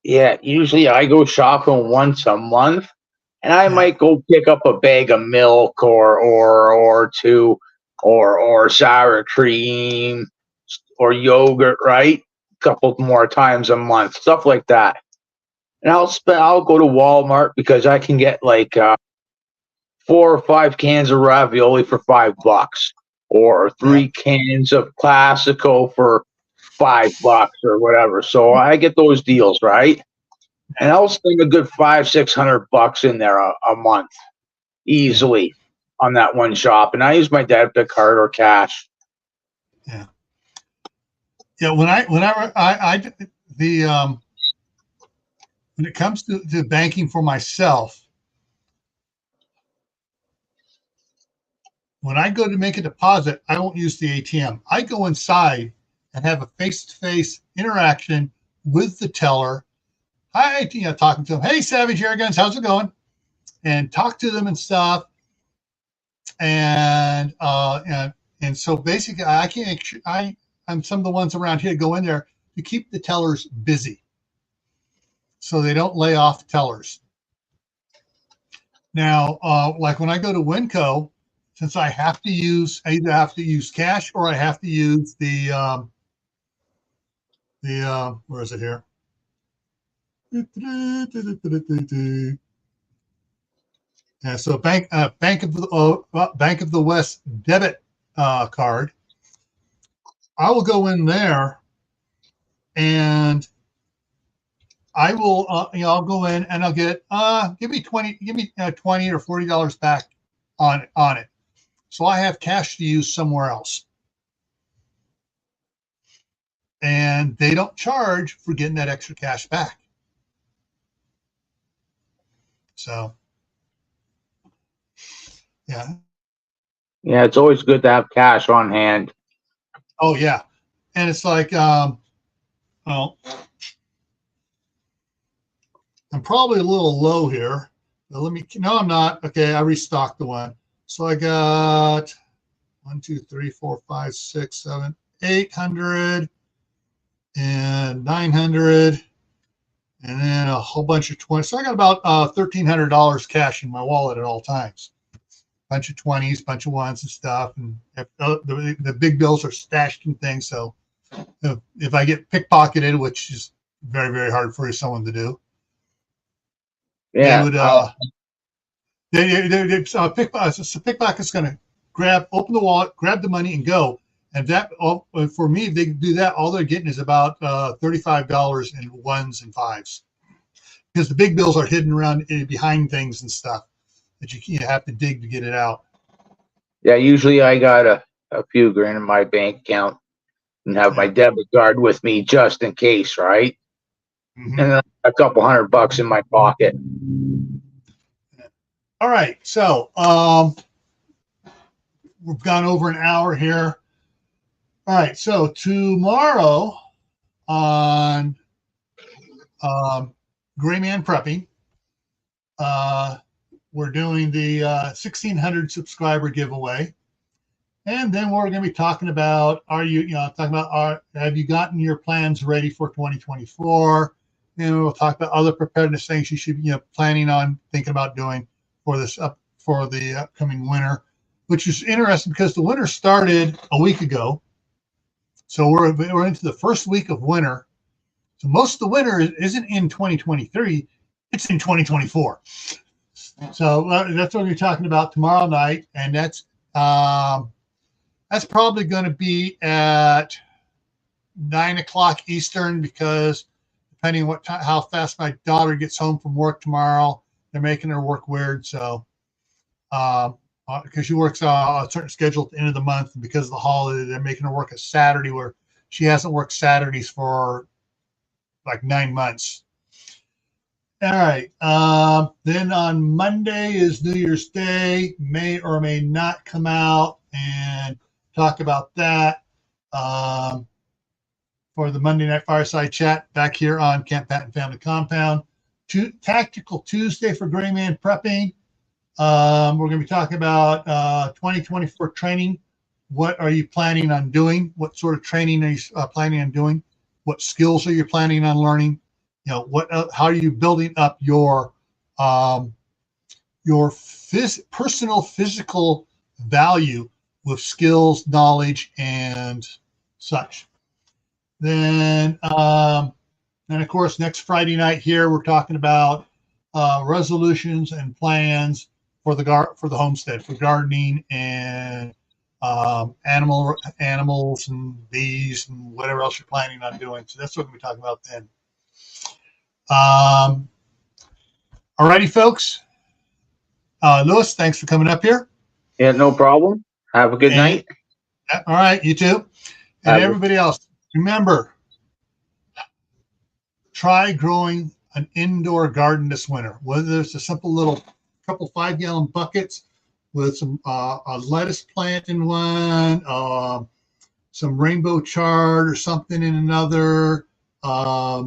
Yeah, usually I go shopping once a month, and I might go pick up a bag of milk or two, or sour cream or yogurt, right? A couple more times a month, stuff like that. And I'll go to Walmart because I can get like 4 or 5 cans of ravioli for $5, or 3 cans of Classico for $5 or whatever. So I get those deals, right? And I'll spend a good $500-600 in there a month easily on that one shop. And I use my debit card or cash. Yeah. Yeah. When it comes to banking for myself, when I go to make a deposit, I won't use the ATM. I go inside and have a face-to-face interaction with the teller. Talking to them. Hey, Savage Airguns, how's it going? And talk to them and stuff. And so basically, I'm some of the ones around here go in there to keep the tellers busy, so they don't lay off tellers. Now, like when I go to Winco, since I either have to use cash or I have to use the where is it here? Yeah, so Bank of the West debit card. I will go in there, and I will I'll go in and I'll get give me $20 or $40 back on it. So I have cash to use somewhere else. And they don't charge for getting that extra cash back. So, yeah. Yeah, it's always good to have cash on hand. Oh, yeah. And it's like, well, I'm probably a little low here. No, I'm not. Okay, I restocked the one. So I got 1, 2, 3, 4, 5, 6, 7, 800 and 900, and then a whole bunch of 20. So I got about $1,300 cash in my wallet at all times. Bunch of 20s, bunch of ones and stuff. And the big bills are stashed in things. So if I get pickpocketed, which is very, very hard for someone to do, Yeah. pickpocket's going to open the wallet, grab the money, and go. And that, for me, if they do that, all they're getting is about $35 in ones and fives, because the big bills are hidden around behind things and stuff that you have to dig to get it out. Yeah, usually I got a few grand in my bank account and have my debit card with me just in case, right? Mm-hmm. And then a couple $100 in my pocket. All right, so we've gone over an hour here. All right, so tomorrow on Gray Man Prepping, we're doing the 1,600 subscriber giveaway, and then we're going to be talking about have you gotten your plans ready for 2024, and we'll talk about other preparedness things you should be planning on thinking about doing for the upcoming winter, which is interesting because the winter started a week ago. So we're into the first week of winter. So most of the winter isn't in 2023; it's in 2024. So that's what we're talking about tomorrow night, and that's probably going to be at 9 o'clock Eastern, because depending on how fast my daughter gets home from work tomorrow, they're making her work weird. So because she works a certain schedule at the end of the month, and because of the holiday, they're making her work a Saturday where she hasn't worked Saturdays for like 9 months. All right. Then on Monday is New Year's Day. May or may not come out and talk about that for the Monday Night Fireside Chat back here on Camppatton Family Compound. Tactical Tuesday for Gray Man Prepping. We're going to be talking about 2024 training. What are you planning on doing? What sort of training are you planning on doing? What skills are you planning on learning? How are you building up your personal physical value with skills, knowledge, and such? Then, of course, next Friday night here, we're talking about resolutions and plans for the homestead, for gardening and animals and bees and whatever else you're planning on doing. So that's what we'll be talking about then. All righty, folks. Lewis, thanks for coming up here. Yeah, no problem. Have a good night. All right, you too. And everybody else, remember, try growing an indoor garden this winter, whether it's a simple little couple 5-gallon buckets with some a lettuce plant in one, some rainbow chard or something in another, a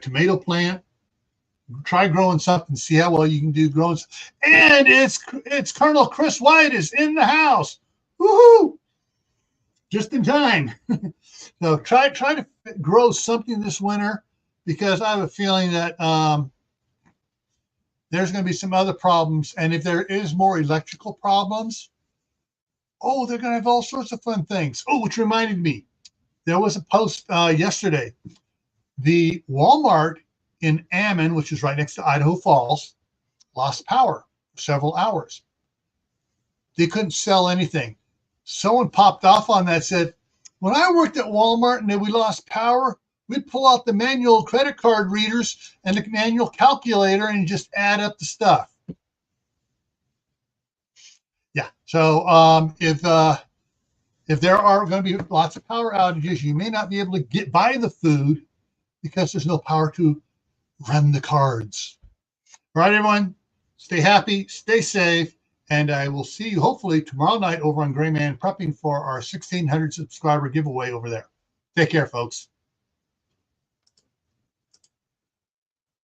tomato plant. Try growing something, see how well you can do growing. And it's Colonel Chris White is in the house. Woohoo! Just in time. So try to grow something this winter, because I have a feeling that there's going to be some other problems. And if there is more electrical problems, they're going to have all sorts of fun things. Which reminded me, there was a post yesterday. The Walmart in Ammon, which is right next to Idaho Falls, lost power for several hours. They couldn't sell anything. Someone popped off on that, said, when I worked at Walmart and then we lost power, we'd pull out the manual credit card readers and the manual calculator and just add up the stuff. Yeah. So if there are going to be lots of power outages, you may not be able to buy the food because there's no power to run the cards. All right, everyone, stay happy, stay safe, and I will see you hopefully tomorrow night over on Gray Man Prepping for our 1,600 subscriber giveaway over there. Take care, folks.